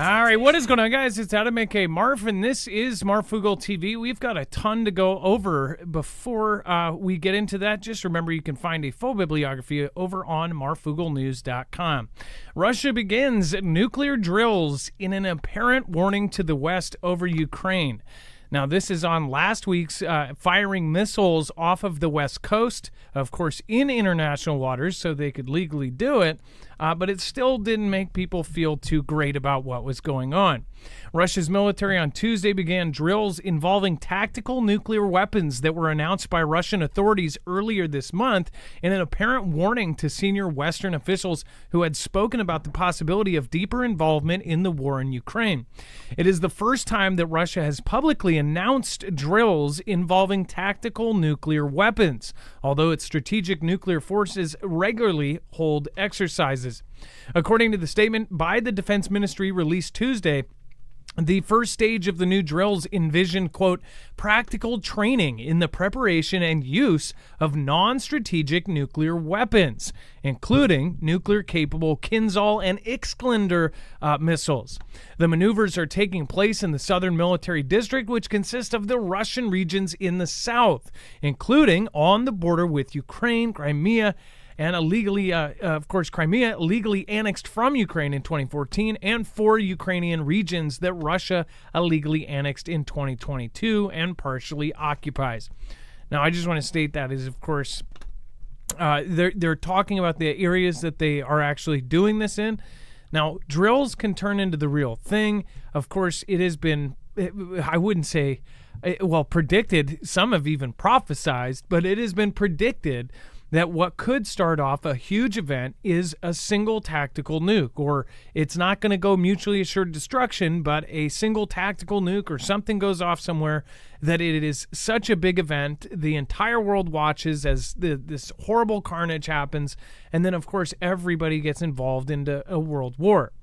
All right, what is going on, guys? It's Adam, aka Marf, and this is Marfoogle TV. We've got a ton to go over. Before we get into that, just remember you can find a full bibliography over on marfooglenews.com. Russia begins nuclear drills in an apparent warning to the West over Ukraine. Now, this is on last week's firing missiles off of the West Coast, of course, in international waters, so they could legally do it, but it still didn't make people feel too great about what was going on. Russia's military on Tuesday began drills involving tactical nuclear weapons that were announced by Russian authorities earlier this month in an apparent warning to senior Western officials who had spoken about the possibility of deeper involvement in the war in Ukraine. It is the first time that Russia has publicly announced drills involving tactical nuclear weapons, although its strategic nuclear forces regularly hold exercises. According to the statement by the Defense Ministry released Tuesday, the first stage of the new drills envisioned, quote, practical training in the preparation and use of non-strategic nuclear weapons, including nuclear-capable Kinzhal and Iskander missiles. The maneuvers are taking place in the Southern Military District, which consists of the Russian regions in the south, including on the border with Ukraine, Crimea, and Crimea illegally annexed from Ukraine in 2014, and 4 Ukrainian regions that Russia illegally annexed in 2022 and partially occupies. Now, I just want to state that is, of course, they're talking about the areas that they are actually doing this in. Now, drills can turn into the real thing. Of course, it has been, I wouldn't say, predicted. Some have even prophesized, but it has been predicted that what could start off a huge event is a single tactical nuke, or it's not going to go mutually assured destruction, but a single tactical nuke or something goes off somewhere that it is such a big event, the entire world watches as this horrible carnage happens, and then, of course, everybody gets involved into a world war.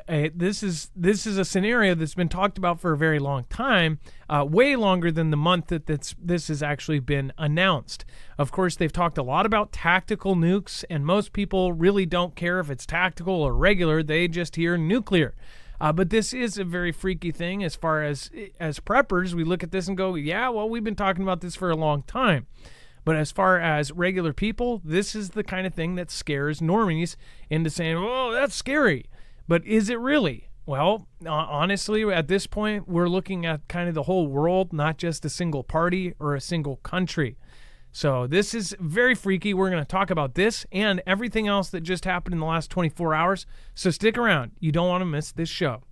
This is a scenario that's been talked about for a very long time, way longer than the month that this has actually been announced. Of course, they've talked a lot about tactical nukes, and most people really don't care if it's tactical or regular. They just hear nuclear. But this is a very freaky thing as far as preppers. We look at this and go, yeah, well, we've been talking about this for a long time. But as far as regular people, this is the kind of thing that scares normies into saying, oh, that's scary. But is it really? Well, honestly, at this point, we're looking at kind of the whole world, not just a single party or a single country. So this is very freaky. We're going to talk about this and everything else that just happened in the last 24 hours. So stick around. You don't want to miss this show.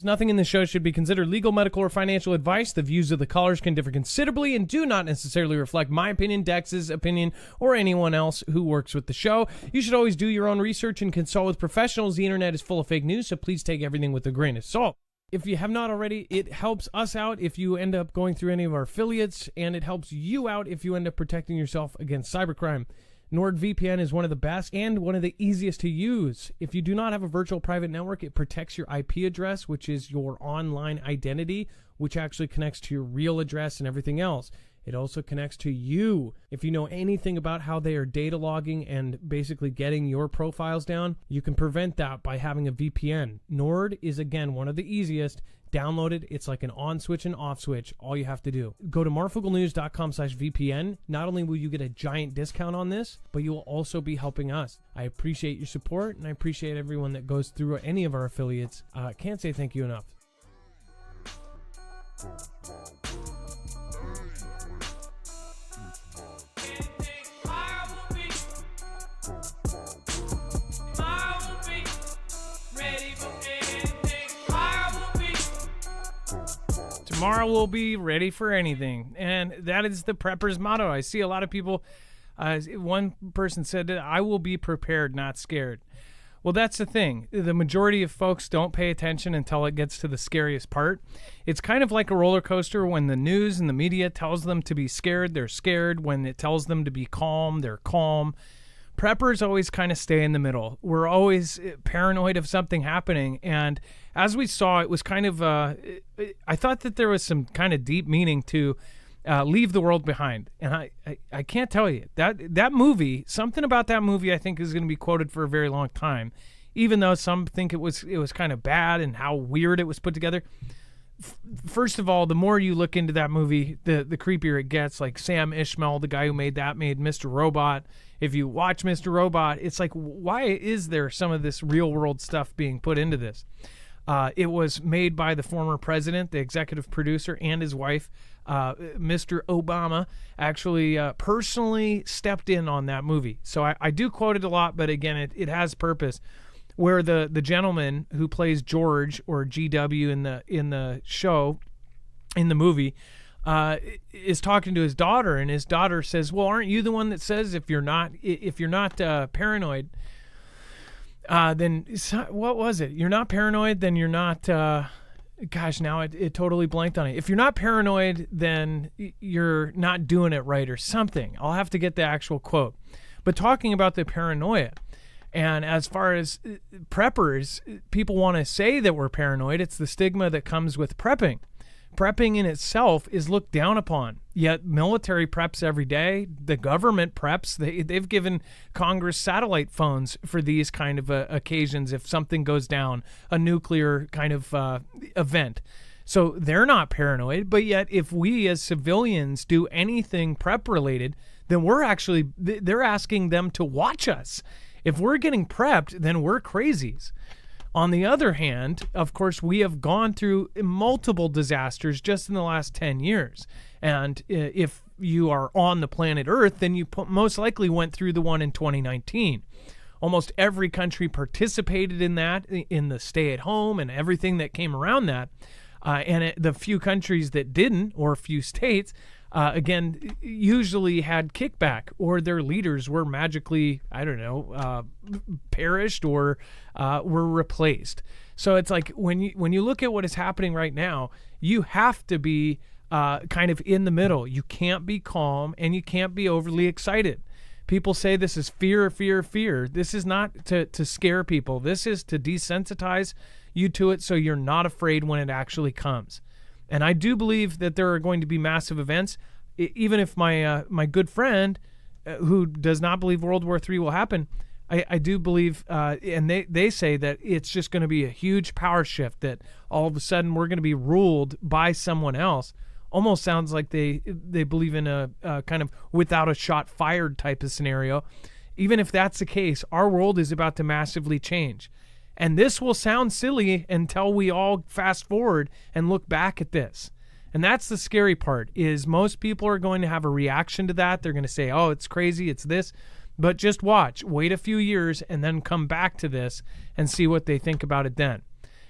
Nothing in the show should be considered legal, medical, or financial advice. The views of the callers can differ considerably and do not necessarily reflect my opinion, Dex's opinion, or anyone else who works with the show. You should always do your own research and consult with professionals. The internet is full of fake news, so please take everything with a grain of salt. If you have not already, it helps us out if you end up going through any of our affiliates, and it helps you out if you end up protecting yourself against cybercrime. NordVPN is one of the best and one of the easiest to use. If you do not have a virtual private network, it protects your IP address, which is your online identity, which actually connects to your real address and everything else. It also connects to you. If you know anything about how they are data logging and basically getting your profiles down, you can prevent that by having a VPN. Nord is, again, one of the easiest. Download it. It's like an on switch and off switch. All you have to do. Go to marfooglenews.com/VPN. Not only will you get a giant discount on this, but you will also be helping us. I appreciate your support, and I appreciate everyone that goes through any of our affiliates. Can't say thank you enough. Tomorrow we'll be ready for anything, and that is the prepper's motto. I see a lot of people, one person said, I will be prepared, not scared. Well, that's the thing. The majority of folks don't pay attention until it gets to the scariest part. It's kind of like a roller coaster. When the news and the media tells them to be scared, they're scared. When it tells them to be calm, they're calm. Preppers always kind of stay in the middle. We're always paranoid of something happening. And as we saw, it was kind of, I thought that there was some kind of deep meaning to Leave the World Behind. And I can't tell you, that movie, something about that movie I think is going to be quoted for a very long time, even though some think it was kind of bad and how weird it was put together. First of all, the more you look into that movie, the creepier it gets. Like Sam Ishmael, the guy who made Mr. Robot. If you watch Mr. Robot, it's like, why is there some of this real world stuff being put into this? It was made by the former president, the executive producer, and his wife. Mr. Obama actually personally stepped in on that movie. So I do quote it a lot, but again, it has purpose. Where the gentleman who plays George, or GW in the show, in the movie, is talking to his daughter, and his daughter says, "Well, aren't you the one that says if you're not paranoid, then what was it? You're not paranoid, then you're not." Gosh, now it totally blanked on it. If you're not paranoid, then you're not doing it right, or something. I'll have to get the actual quote. But talking about the paranoia. And as far as preppers, people want to say that we're paranoid. It's the stigma that comes with prepping. Prepping in itself is looked down upon. Yet military preps every day. The government preps. They've given Congress satellite phones for these kind of occasions if something goes down, a nuclear kind of event. So they're not paranoid. But yet if we as civilians do anything prep related, then they're asking them to watch us. If we're getting prepped, then we're crazies. On the other hand, of course, we have gone through multiple disasters just in the last 10 years. And if you are on the planet Earth, then you most likely went through the one in 2019. Almost every country participated in that, in the stay-at-home and everything that came around that. The few countries that didn't, or a few states, again, usually had kickback, or their leaders were magically, perished or were replaced. So it's like when you look at what is happening right now, you have to be kind of in the middle. You can't be calm, and you can't be overly excited. People say this is fear, fear, fear. This is not to scare people. This is to desensitize you to it so you're not afraid when it actually comes. And I do believe that there are going to be massive events, even if my good friend, who does not believe World War III will happen, I do believe, and they say that it's just going to be a huge power shift, that all of a sudden we're going to be ruled by someone else. Almost sounds like they believe in a kind of without a shot fired type of scenario. Even if that's the case, our world is about to massively change. And this will sound silly until we all fast forward and look back at this. And that's the scary part, is most people are going to have a reaction to that. They're going to say, oh, it's crazy, it's this. But just watch, wait a few years, and then come back to this and see what they think about it then.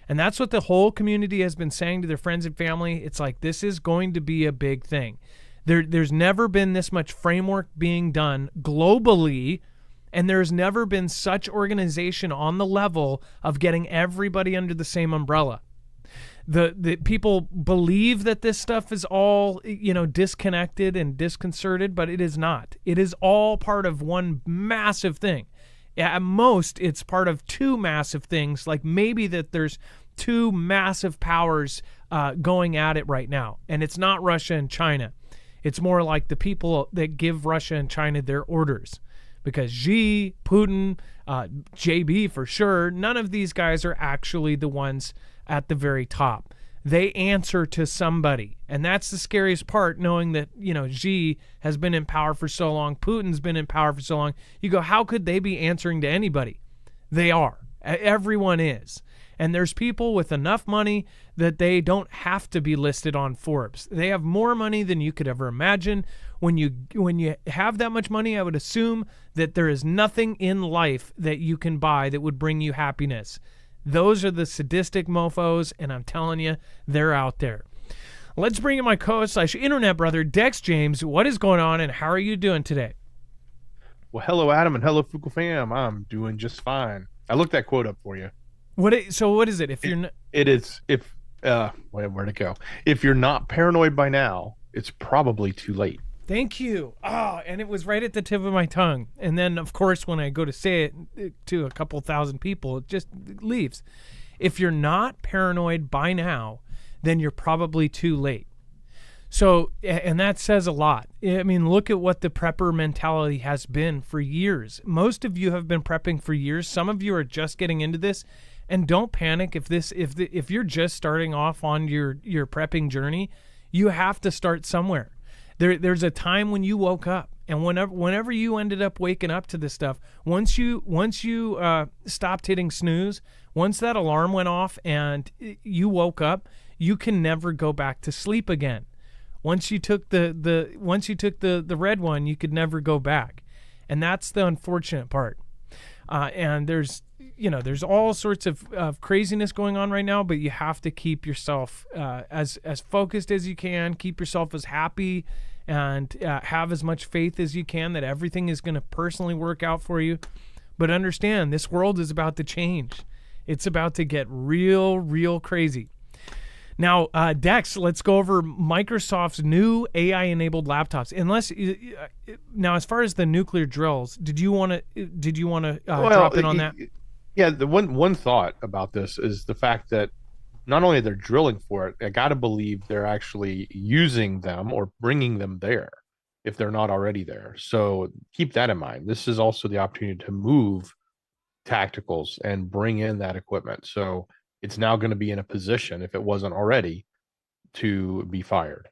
And that's what the whole community has been saying to their friends and family. It's like, this is going to be a big thing. There's never been this much framework being done globally, and there's never been such organization on the level of getting everybody under the same umbrella. The people believe that this stuff is all, disconnected and disconcerted, but it is not. It is all part of one massive thing. At most, it's part of two massive things, like maybe that there's two massive powers going at it right now. And it's not Russia and China. It's more like the people that give Russia and China their orders. Because Xi, Putin, JB for sure, none of these guys are actually the ones at the very top. They answer to somebody. And that's the scariest part, knowing that, Xi has been in power for so long, Putin's been in power for so long. You go, how could they be answering to anybody? They are. Everyone is. And there's people with enough money that they don't have to be listed on Forbes. They have more money than you could ever imagine. When you have that much money, I would assume that there is nothing in life that you can buy that would bring you happiness. Those are the sadistic mofos, and I'm telling you, they're out there. Let's bring in my co-host / internet brother, Dex James. What is going on, and how are you doing today? Well, hello, Adam, and hello, Fugle fam. I'm doing just fine. I looked that quote up for you. What is it? Where'd it go? If you're not paranoid by now, it's probably too late. Thank you. And it was right at the tip of my tongue. And then, of course, when I go to say it to a couple thousand people, it just leaves. If you're not paranoid by now, then you're probably too late. So, and that says a lot. I mean, look at what the prepper mentality has been for years. Most of you have been prepping for years. Some of you are just getting into this, and don't panic if you're just starting off on your prepping journey. You have to start somewhere. There's a time when you woke up, and whenever you ended up waking up to this stuff, once you stopped hitting snooze, once that alarm went off and you woke up, you can never go back to sleep again. Once you took the red one, you could never go back, and that's the unfortunate part. And there's all sorts of craziness going on right now, but you have to keep yourself as focused as you can, keep yourself as happy, and have as much faith as you can that everything is going to personally work out for you. But understand, this world is about to change. It's about to get real crazy. Now, Dex, let's go over Microsoft's new AI-enabled laptops. Now, as far as the nuclear drills, did you want to drop in on that? Yeah, the one thought about this is the fact that not only they're drilling for it, I got to believe they're actually using them or bringing them there if they're not already there. So keep that in mind. This is also the opportunity to move tacticals and bring in that equipment. So it's now going to be in a position, if it wasn't already, to be fired.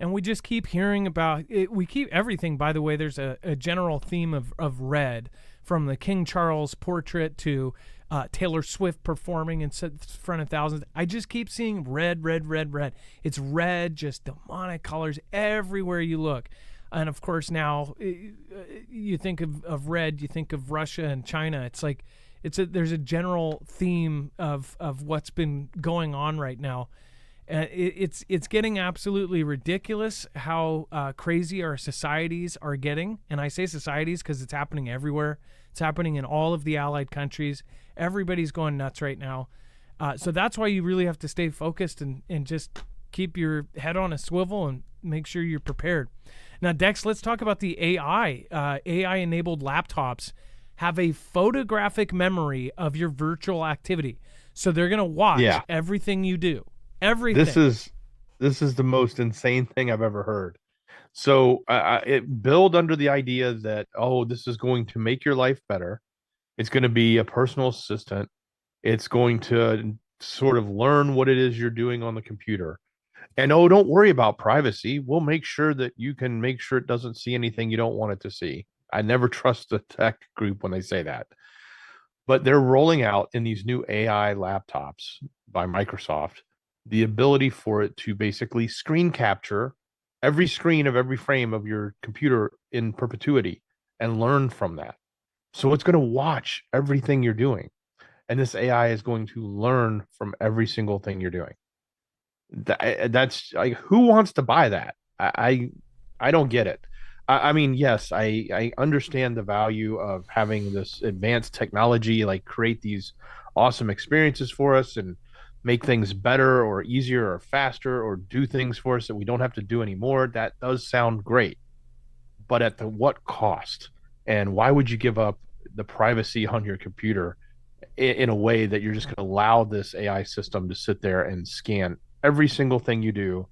And we just keep hearing about it. We keep everything, by the way, there's a general theme of red, from the King Charles portrait to Taylor Swift performing in front of thousands. I just keep seeing red. It's red, just demonic colors everywhere you look. And of course, now you think of red, you think of Russia and China. It's like, there's a general theme of what's been going on right now. It's getting absolutely ridiculous how crazy our societies are getting. And I say societies because it's happening everywhere. It's happening in all of the allied countries. Everybody's going nuts right now. So that's why you really have to stay focused and just keep your head on a swivel and make sure you're prepared. Now, Dex, let's talk about the AI. AI-enabled laptops have a photographic memory of your virtual activity. So they're going to watch everything you do. Everything. This is the most insane thing I've ever heard. So it built under the idea that, this is going to make your life better. It's going to be a personal assistant. It's going to sort of learn what it is you're doing on the computer. And don't worry about privacy. We'll make sure that you can make sure it doesn't see anything you don't want it to see. I never trust the tech group when they say that. But they're rolling out in these new AI laptops by Microsoft the ability for it to basically screen capture every screen of every frame of your computer in perpetuity and learn from that. So it's going to watch everything you're doing. And this AI is going to learn from every single thing you're doing. That's like, who wants to buy that? I don't get it. I mean, yes, I understand the value of having this advanced technology, like create these awesome experiences for us and make things better or easier or faster or do things for us that we don't have to do anymore. That does sound great, but at what cost? And why would you give up the privacy on your computer in a way that you're just going to allow this AI system to sit there and scan every single thing you do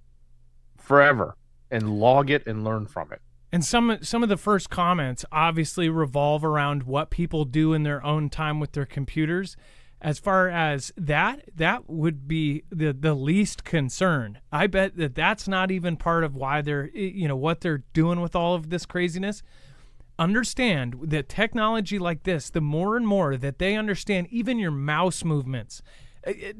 forever and log it and learn from it? And some of the first comments obviously revolve around what people do in their own time with their computers. As far as that would be the least concern. I bet that's not even part of why they're, what they're doing with all of this craziness. Understand that technology like this, the more and more that they understand even your mouse movements.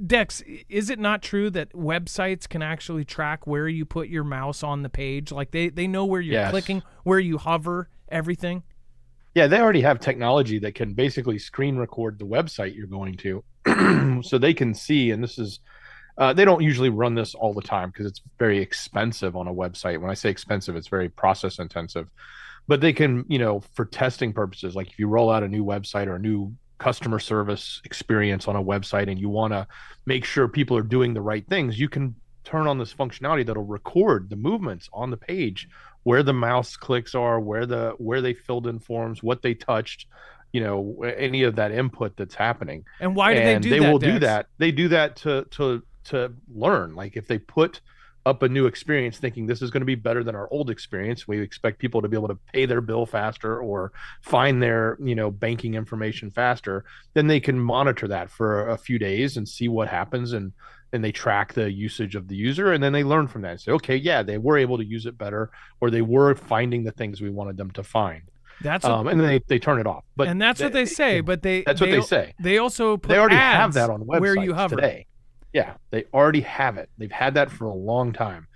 Dex, is it not true that websites can actually track where you put your mouse on the page? Like they know where you're clicking, where you hover, everything? Yeah, they already have technology that can basically screen record the website you're going to so they can see. And this is, they don't usually run this all the time because it's very expensive on a website. When I say expensive, it's very process intensive. But they can, for testing purposes, like if you roll out a new website or a new customer service experience on a website and you want to make sure people are doing the right things, you can turn on this functionality that'll record the movements on the page, where the mouse clicks are, where they filled in forms, what they touched, any of that input that's happening. And why do they do that? They will do that. They do that to to learn. Like if they put up a new experience thinking this is going to be better than our old experience, we expect people to be able to pay their bill faster or find their, banking information faster, then they can monitor that for a few days and see what happens, and they track the usage of the user, and then they learn from that and say, okay, yeah, they were able to use it better, or they were finding the things we wanted them to find. That's what, and then they turn it off. But and that's what they say. But that's what they say. They also put they already ads have that on websites where you hover today. Yeah, they already have it. They've had that for a long time.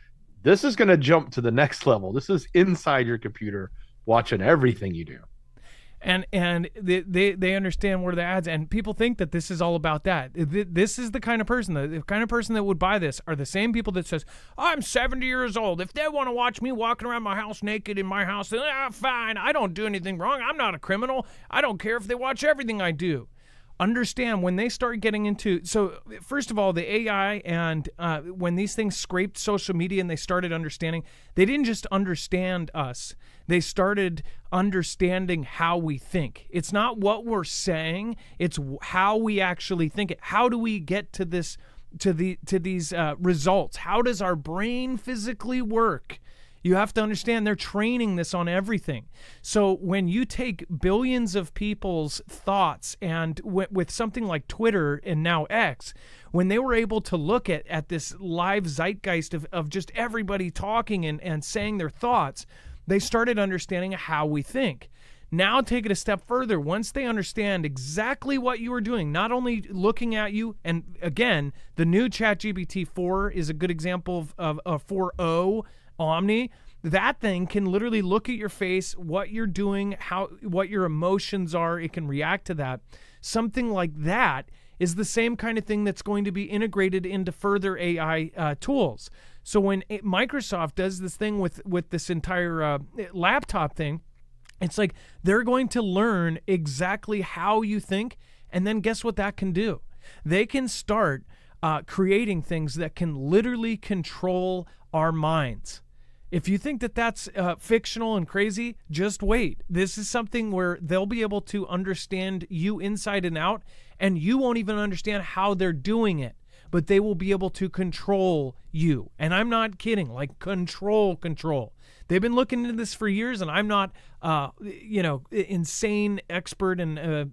This is going to jump to the next level. This is inside your computer, watching everything you do. And they understand where the ads, and people think that this is all about that. This is the kind of person that would buy this are the same people that says, I'm 70 years old. If they want to watch me walking around my house naked in my house, then fine. I don't do anything wrong. I'm not a criminal. I don't care if they watch everything I do. Understand when they start getting into, so first of all, the AI, and when these things scraped social media and they started understanding, they didn't just understand us, they started understanding how we think. It's not what we're saying, it's how we actually think it. How do we get to this, to these results? How does our brain physically work? You have to understand they're training this on everything. So when you take billions of people's thoughts, and with something like Twitter and now X, when they were able to look at this live zeitgeist of just everybody talking and saying their thoughts, they started understanding how we think. Now take it a step further. Once they understand exactly what you are doing, not only looking at you, and again, the new ChatGPT 4 is a good example of 4.0 Omni. That thing can literally look at your face, what you're doing, what your emotions are. It can react to that. Something like that is the same kind of thing that's going to be integrated into further AI tools. So when Microsoft does this thing with this entire laptop thing, it's like they're going to learn exactly how you think, and then guess what that can do? They can start creating things that can literally control our minds. If you think that that's fictional and crazy, just wait. This is something where they'll be able to understand you inside and out, and you won't even understand how they're doing it, but they will be able to control you. And I'm not kidding, like control. They've been looking into this for years, and I'm not, insane expert and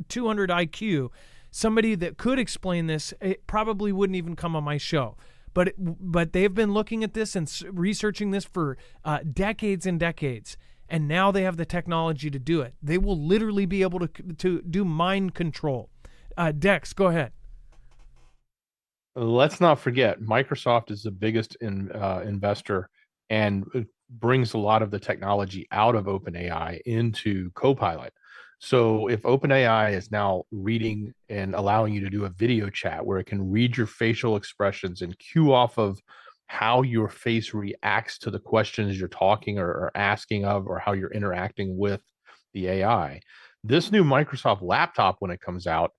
200 IQ. Somebody that could explain this, it probably wouldn't even come on my show. But they've been looking at this and researching this for decades and decades, and now they have the technology to do it. They will literally be able to do mind control. Dex, go ahead. Let's not forget, Microsoft is the biggest investor, and brings a lot of the technology out of OpenAI into Copilot. So if OpenAI is now reading and allowing you to do a video chat where it can read your facial expressions and cue off of how your face reacts to the questions you're talking or asking of, or how you're interacting with the AI, this new Microsoft laptop, when it comes out,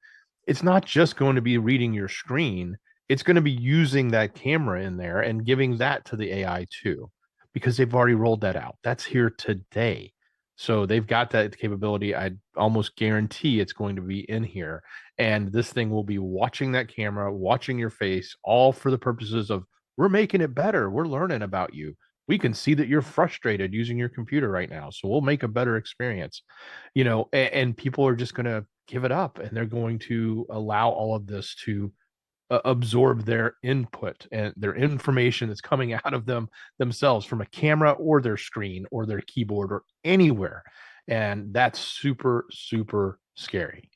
it's not just going to be reading your screen. It's going to be using that camera in there and giving that to the AI too, because they've already rolled that out. That's here today. So they've got that capability. I almost guarantee it's going to be in here. And this thing will be watching that camera, watching your face, all for the purposes of, we're making it better. We're learning about you. We can see that you're frustrated using your computer right now. So we'll make a better experience, and people are just going to give it up, and they're going to allow all of this to absorb their input and their information that's coming out of themselves from a camera or their screen or their keyboard or anywhere. And that's super, super scary.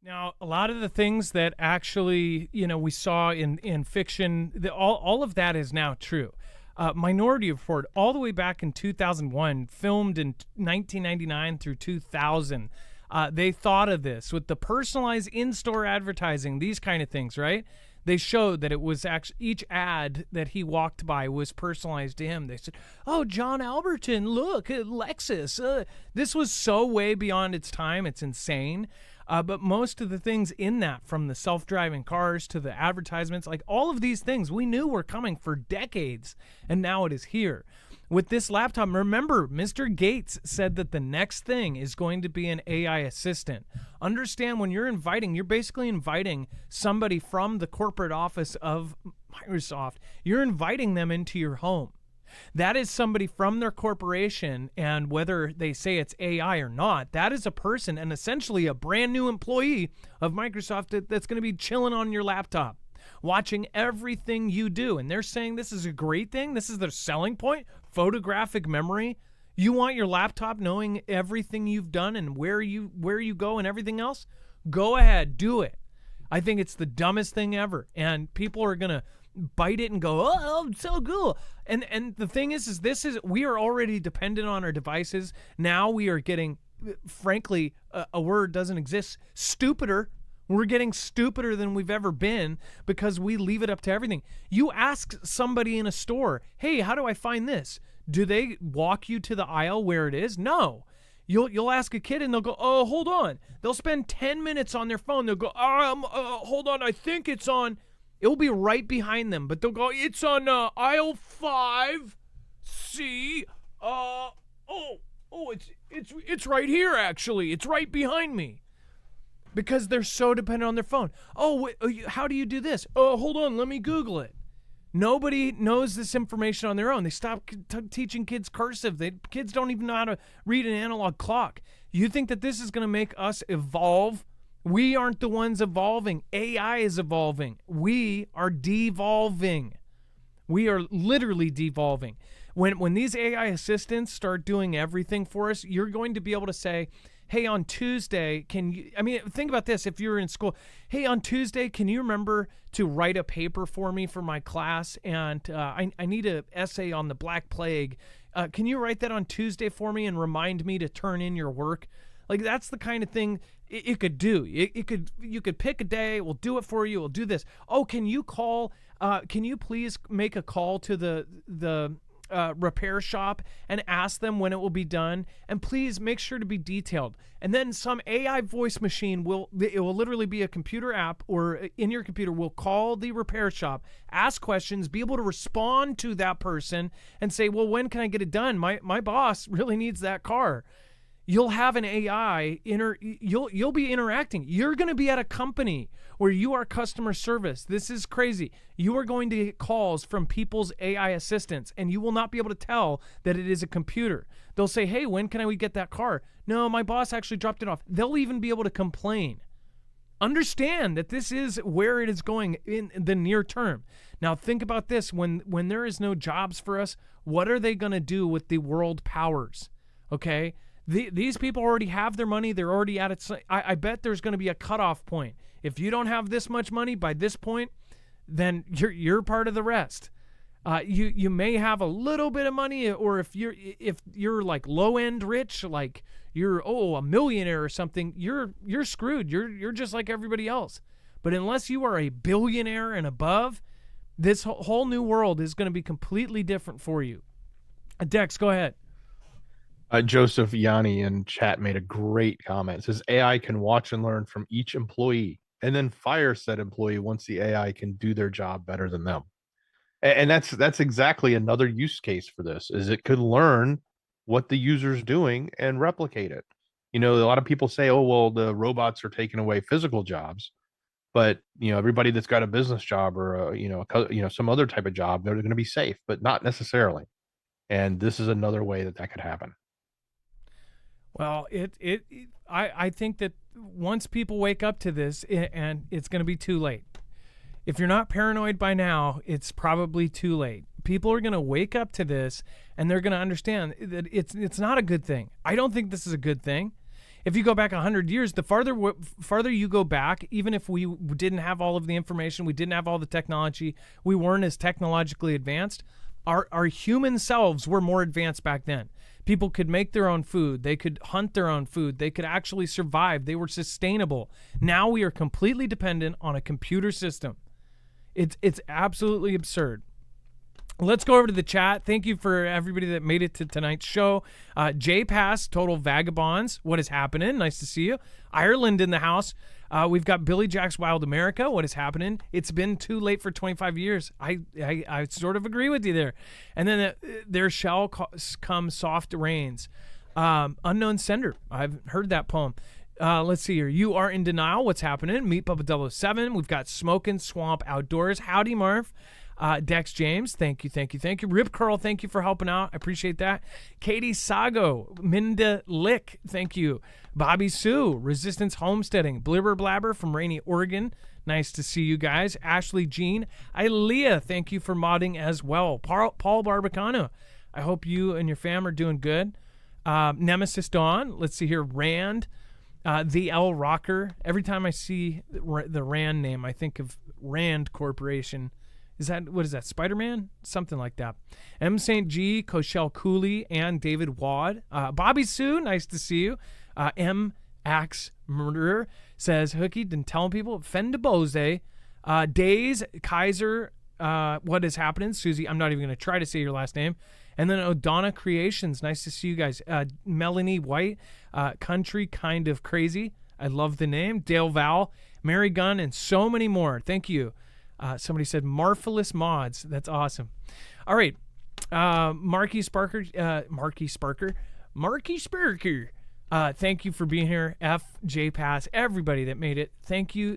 Now, a lot of the things that actually, we saw in fiction, all of that is now true. Minority Report, all the way back in 2001, filmed in 1999 through 2000. They thought of this with the personalized in-store advertising, these kind of things, right? They showed that it was actually each ad that he walked by was personalized to him. They said, "Oh, John Alberton, look at Lexus." This was so way beyond its time. It's insane. But most of the things in that, from the self-driving cars to the advertisements, like all of these things we knew were coming for decades, and now it is here. with this laptop. Remember, Mr. Gates said that the next thing is going to be an AI assistant. Understand, when you're basically inviting somebody from the corporate office of Microsoft. You're inviting them into your home. That is somebody from their corporation, and whether they say it's AI or not, that is a person and essentially a brand new employee of Microsoft that's going to be chilling on your laptop, watching everything you do. And they're saying this is a great thing. This is their selling point. Photographic memory. You want your laptop knowing everything you've done and where you go and everything else? Go ahead, do it. I think it's the dumbest thing ever. And people are going to bite it and go, oh, so cool. And the thing is we are already dependent on our devices. Now we are getting, frankly, a word doesn't exist, stupider. We're getting stupider than we've ever been because we leave it up to everything. You ask somebody in a store, hey, how do I find this? Do they walk you to the aisle where it is? No. You'll ask a kid and they'll go, oh, hold on. They'll spend 10 minutes on their phone. They'll go, hold on, I think it's on. It will be right behind them, but they'll go, it's on aisle 5, C. It's right here, actually. It's right behind me. Because they're so dependent on their phone. Oh, how do you do this? Oh, hold on, let me Google it. Nobody knows this information on their own. They stopped teaching kids cursive. Kids don't even know how to read an analog clock. You think that this is going to make us evolve? We aren't the ones evolving. AI is evolving. We are devolving. We are literally devolving. When these AI assistants start doing everything for us, you're going to be able to say, hey, on Tuesday, think about this. If you're in school, hey, on Tuesday, can you remember to write a paper for me for my class? And I need an essay on the Black Plague. Can you write that on Tuesday for me and remind me to turn in your work? Like, that's the kind of thing it could do. You could pick a day. We'll do it for you. We'll do this. Oh, can you please make a call to the repair shop and ask them when it will be done, and please make sure to be detailed. And then some AI voice machine will literally be a computer app, or in your computer will call the repair shop, ask questions, be able to respond to that person and say, well, when can I get it done? My boss really needs that car. You'll have an AI, you'll be interacting. You're going to be at a company where you are customer service. This is crazy. You are going to get calls from people's AI assistants, and you will not be able to tell that it is a computer. They'll say, hey, when can we get that car? No, my boss actually dropped it off. They'll even be able to complain. Understand that this is where it is going in the near term. Now think about this. When there is no jobs for us, what are they going to do with the world powers? Okay? These people already have their money. They're already at it. I bet there's going to be a cutoff point. If you don't have this much money by this point, then you're part of the rest. You may have a little bit of money, or if you're like low end rich, like you're a millionaire or something, you're screwed. You're just like everybody else. But unless you are a billionaire and above, this whole new world is going to be completely different for you. Dex, go ahead. Joseph Yanni in chat made a great comment. It says AI can watch and learn from each employee and then fire said employee once the AI can do their job better than them. And that's exactly another use case for this, is it could learn what the user's doing and replicate it. A lot of people say, oh, well, the robots are taking away physical jobs, but everybody that's got a business job or some other type of job, they're going to be safe, but not necessarily. And this is another way that could happen. Well, I think that once people wake up to this, and it's going to be too late. If you're not paranoid by now, it's probably too late. People are going to wake up to this, and they're going to understand that it's not a good thing. I don't think this is a good thing. If you go back 100 years, the farther you go back, even if we didn't have all of the information, we didn't have all the technology, we weren't as technologically advanced, our human selves were more advanced back then. People could make their own food. They could hunt their own food. They could actually survive. They were sustainable. Now we are completely dependent on a computer system. It's absolutely absurd. Let's go over to the chat. Thank you for everybody that made it to tonight's show. J Pass, Total Vagabonds. What is happening? Nice to see you. Ireland in the house. We've got Billy Jack's Wild America. What is happening? It's been too late for 25 years. I sort of agree with you there. And then there shall come soft rains. Unknown Sender. I've heard that poem. Let's see here. You Are in Denial. What's happening? Meat Bubba 007. We've got Smokin' Swamp Outdoors. Howdy, Marv. Dex James, thank you. Rip Curl, thank you for helping out. I appreciate that. Katie Sago, Minda Lick, thank you. Bobby Sue, Resistance Homesteading. Blibber Blabber from Rainy, Oregon. Nice to see you guys. Ashley Jean. Ilea, thank you for modding as well. Paul Barbacano, I hope you and your fam are doing good. Nemesis Dawn, let's see here. Rand, The L Rocker. Every time I see the Rand name, I think of Rand Corporation. What is that, Spider-Man? Something like that. M. St. G, Koshel Cooley, and David Wad. Bobby Sue, nice to see you. M. Axe Murderer says, Hookie, didn't tell people. Fendabose. Days, Kaiser, what is happening? Susie, I'm not even going to try to say your last name. And then O'Donna Creations, nice to see you guys. Melanie White, Country Kind of Crazy. I love the name. Dale Val, Mary Gunn, and so many more. Thank you. Somebody said Marvelous Mods. That's awesome. All right. Marky Sparker. Thank you for being here. FJ Pass. Everybody that made it. Thank you.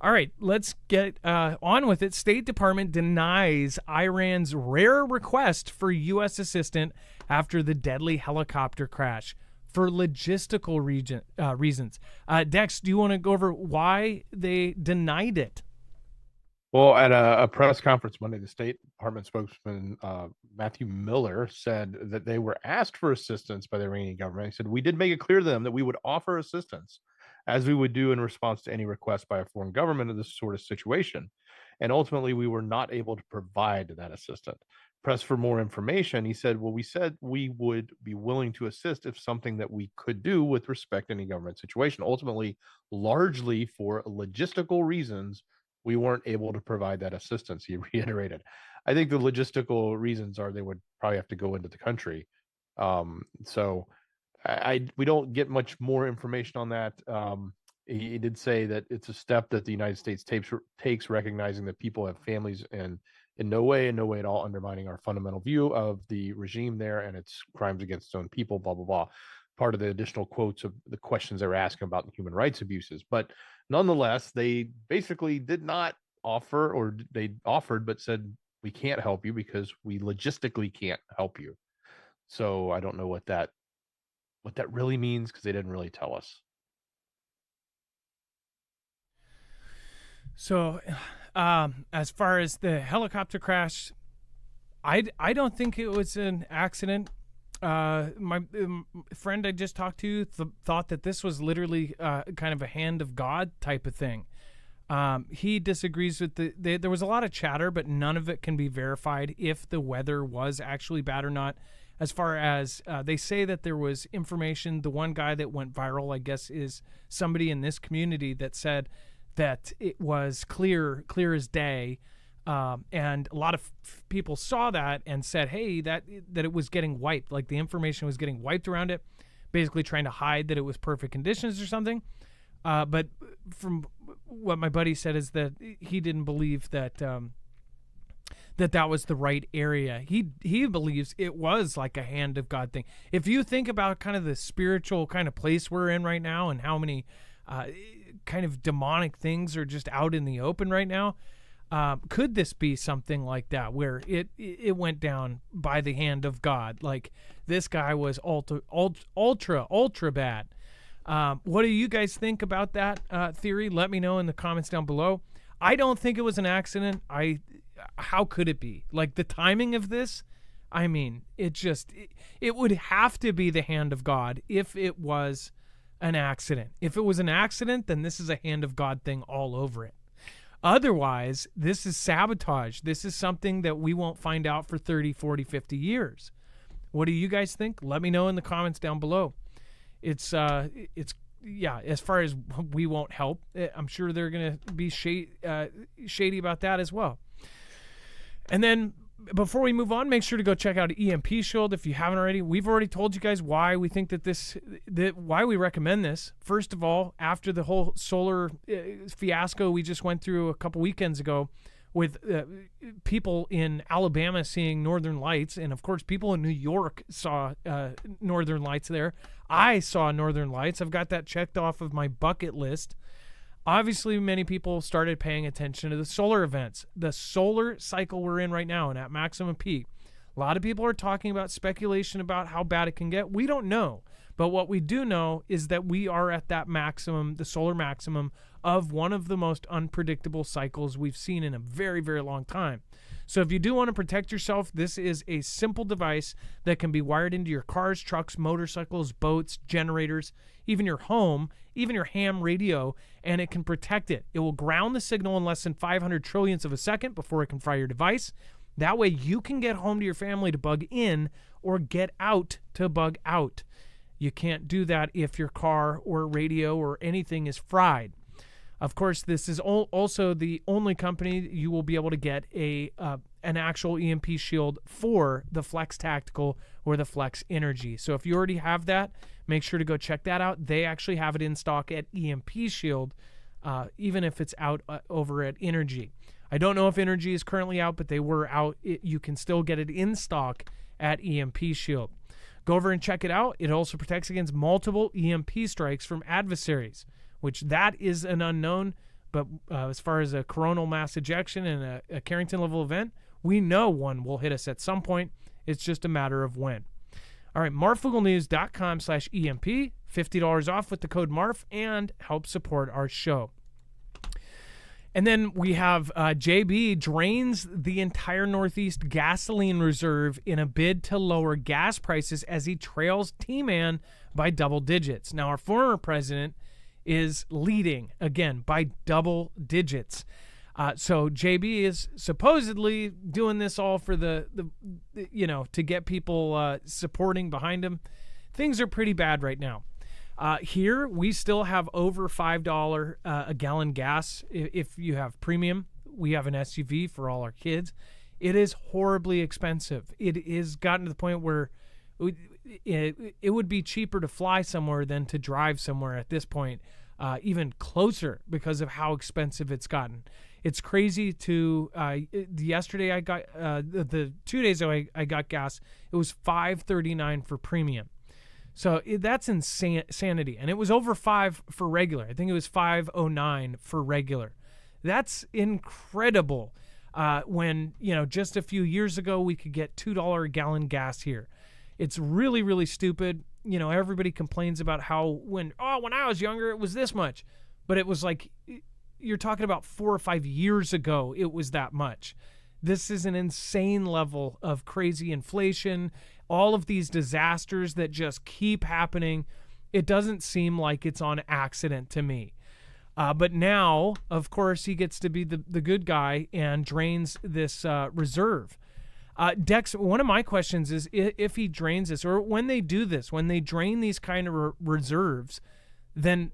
All right. Let's get on with it. State Department denies Iran's rare request for U.S. assistance after the deadly helicopter crash. For logistical reasons. Dex, do you want to go over why they denied it? Well, at a press conference Monday, the State Department spokesman, Matthew Miller, said that they were asked for assistance by the Iranian government. He said, we did make it clear to them that we would offer assistance as we would do in response to any request by a foreign government in this sort of situation. And ultimately, we were not able to provide that assistance. Pressed for more information, he said, well, we said we would be willing to assist if something that we could do with respect to any government situation. Ultimately, largely for logistical reasons, we weren't able to provide that assistance, he reiterated. I think the logistical reasons are they would probably have to go into the country. So we don't get much more information on that. He did say that it's a step that the United States takes recognizing that people have families and in no way at all undermining our fundamental view of the regime there and its crimes against its own people, blah, blah, blah. Part of the additional quotes of the questions they were asking about the human rights abuses. But nonetheless, they basically did not offer, or they offered, but said, we can't help you because we logistically can't help you. So I don't know what that really means because they didn't really tell us. So as far as the helicopter crash, I don't think it was an accident. My friend I just talked to thought that this was literally kind of a hand of God type of thing. He disagrees with there was a lot of chatter, but none of it can be verified if the weather was actually bad or not. As far as they say that there was information, the one guy that went viral, I guess, is somebody in this community that said that it was clear as day. And a lot of people saw that and said, hey, that it was getting wiped. Like the information was getting wiped around it, basically trying to hide that it was perfect conditions or something. But from what my buddy said is that he didn't believe that that was the right area. He believes it was like a hand of God thing. If you think about kind of the spiritual kind of place we're in right now and how many kind of demonic things are just out in the open right now, could this be something like that where it went down by the hand of God? Like this guy was ultra bad. What do you guys think about that theory? Let me know in the comments down below. I don't think it was an accident. How could it be? Like the timing of this, I mean, it would have to be the hand of God if it was an accident. If it was an accident, then this is a hand of God thing all over it. Otherwise, this is sabotage. This is something that we won't find out for 30, 40, 50 years. What do you guys think? Let me know in the comments down below. It's yeah, as far as we won't help, I'm sure they're going to be shady about that as well. And then before we move on, make sure to go check out EMP Shield if you haven't already. We've already told you guys why we think why we recommend this. First of all, after the whole solar fiasco we just went through a couple weekends ago, with people in Alabama seeing northern lights, and of course people in New York saw northern lights there. I saw northern lights. I've got that checked off of my bucket list. Obviously, many people started paying attention to the solar events, the solar cycle we're in right now and at maximum peak. A lot of people are talking about speculation about how bad it can get. We don't know. But what we do know is that we are at that maximum, the solar maximum of one of the most unpredictable cycles we've seen in a very, very long time. So if you do want to protect yourself, this is a simple device that can be wired into your cars, trucks, motorcycles, boats, generators, even your home, even your ham radio, and it can protect it. It will ground the signal in less than 500 trillionths of a second before it can fry your device. That way you can get home to your family to bug in or get out to bug out. You can't do that if your car or radio or anything is fried. Of course, this is also the only company you will be able to get an actual EMP shield for the Flex Tactical or the Flex Energy. So if you already have that, make sure to go check that out. They actually have it in stock at EMP Shield, even if it's out over at Energy. I don't know if Energy is currently out, but they were out. You can still get it in stock at EMP Shield. Go over and check it out. It also protects against multiple EMP strikes from adversaries, which that is an unknown. But as far as a coronal mass ejection and a Carrington level event, we know one will hit us at some point. It's just a matter of when. All right, marfooglenews.com/EMP, $50 off with the code MARF, and help support our show. And then we have JB drains the entire Northeast gasoline reserve in a bid to lower gas prices as he trails T-Man by double digits. Now, our former president is leading, again, by double digits. So JB is supposedly doing this all for the to get people supporting behind him. Things are pretty bad right now. Here, we still have over $5 a gallon gas if you have premium. We have an SUV for all our kids. It is horribly expensive. It is gotten to the point where it would be cheaper to fly somewhere than to drive somewhere at this point, even closer because of how expensive it's gotten. It's crazy to, yesterday I got, the 2 days ago I got gas. It was $5.39 for premium. So that's insanity. And it was over $5 for regular. I think it was $5.09 for regular. That's incredible. When, just a few years ago, we could get $2 a gallon gas here. It's really, really stupid. Everybody complains about how when I was younger, it was this much. But it was like, you're talking about 4 or 5 years ago, it was that much. This is an insane level of crazy inflation. All of these disasters that just keep happening. It doesn't seem like it's on accident to me. But now, of course, he gets to be the good guy and drains this reserve. Dex, one of my questions is if he drains this, or when they do this, when they drain these kind of reserves, then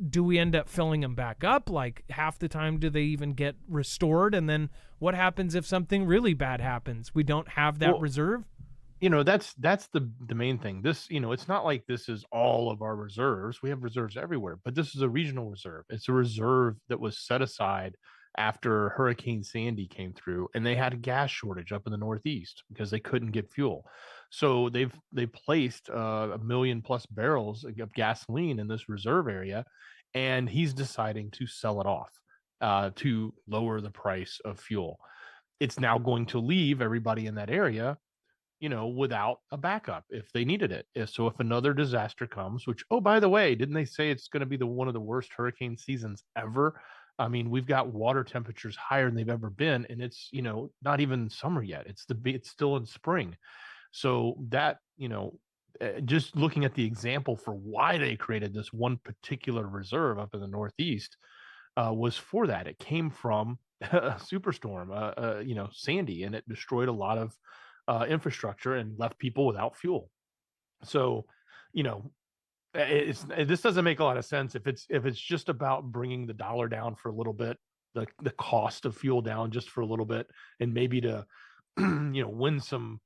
do we end up filling them back up? Like half the time, do they even get restored? And then what happens if something really bad happens? We don't have that reserve? That's the main thing. This, it's not like this is all of our reserves. We have reserves everywhere, but this is a regional reserve. It's a reserve that was set aside after Hurricane Sandy came through, and they had a gas shortage up in the Northeast because they couldn't get fuel. So they placed 1 million plus barrels of gasoline in this reserve area, and he's deciding to sell it off to lower the price of fuel. It's now going to leave everybody in that area without a backup if they needed it. So if another disaster comes, which, oh, by the way, didn't they say it's going to be one of the worst hurricane seasons ever? I mean, we've got water temperatures higher than they've ever been, and it's, not even summer yet. It's still in spring. So that, just looking at the example for why they created this one particular reserve up in the Northeast was for that. It came from a superstorm, Sandy, and it destroyed a lot of infrastructure and left people without fuel. So, this doesn't make a lot of sense if it's just about bringing the dollar down for a little bit. the cost of fuel down just for a little bit, and maybe to win some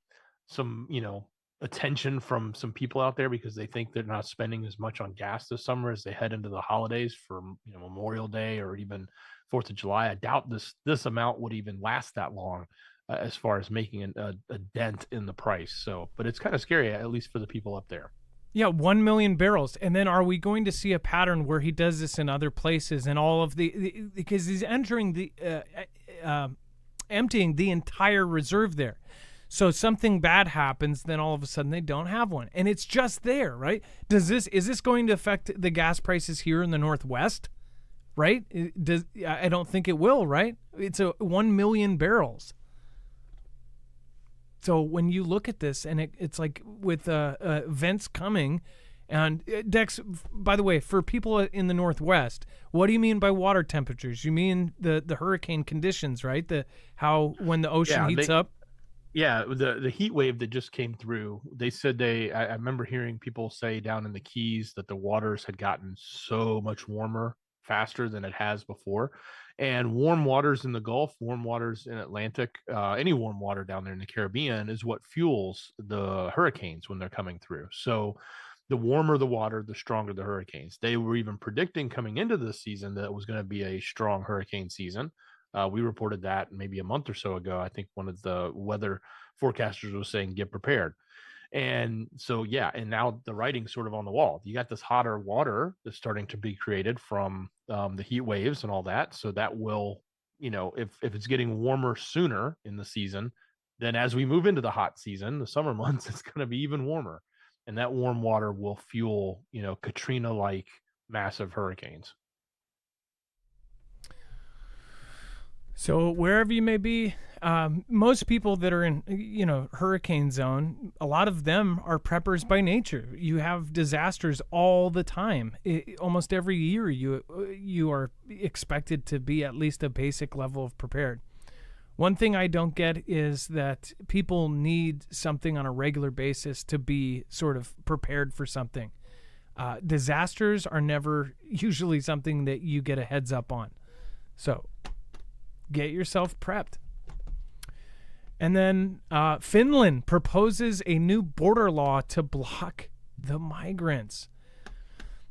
attention from some people out there because they think they're not spending as much on gas this summer as they head into the holidays for Memorial Day or even Fourth of July. I doubt this amount would even last that long as far as making a dent in the price. So, but it's kind of scary, at least for the people up there. Yeah, 1 million barrels. And then are we going to see a pattern where he does this in other places and all of because he's entering emptying the entire reserve there. So something bad happens, then all of a sudden they don't have one. And it's just there, right? Is this going to affect the gas prices here in the Northwest? Right? I don't think it will, right? It's 1 million barrels. So when you look at this, and it's like with events coming, and Dex, by the way, for people in the Northwest, what do you mean by water temperatures? You mean the hurricane conditions, right? How when the ocean heats up? Yeah, the heat wave that just came through, they said I remember hearing people say down in the Keys that the waters had gotten so much warmer faster than it has before. And warm waters in the Gulf, warm waters in Atlantic, any warm water down there in the Caribbean is what fuels the hurricanes when they're coming through. So the warmer the water, the stronger the hurricanes. They were even predicting coming into this season that it was going to be a strong hurricane season. We reported that maybe a month or so ago. I think one of the weather forecasters was saying, get prepared. And so, yeah, and now the writing's sort of on the wall. You got this hotter water that's starting to be created from the heat waves and all that. So that will, if it's getting warmer sooner in the season, then as we move into the hot season, the summer months, it's going to be even warmer. And that warm water will fuel, Katrina-like massive hurricanes. So wherever you may be, most people that are in, hurricane zone, a lot of them are preppers by nature. You have disasters all the time. Almost every year, you are expected to be at least a basic level of prepared. One thing I don't get is that people need something on a regular basis to be sort of prepared for something. Disasters are never usually something that you get a heads up on. So get yourself prepped. And then Finland proposes a new border law to block the migrants.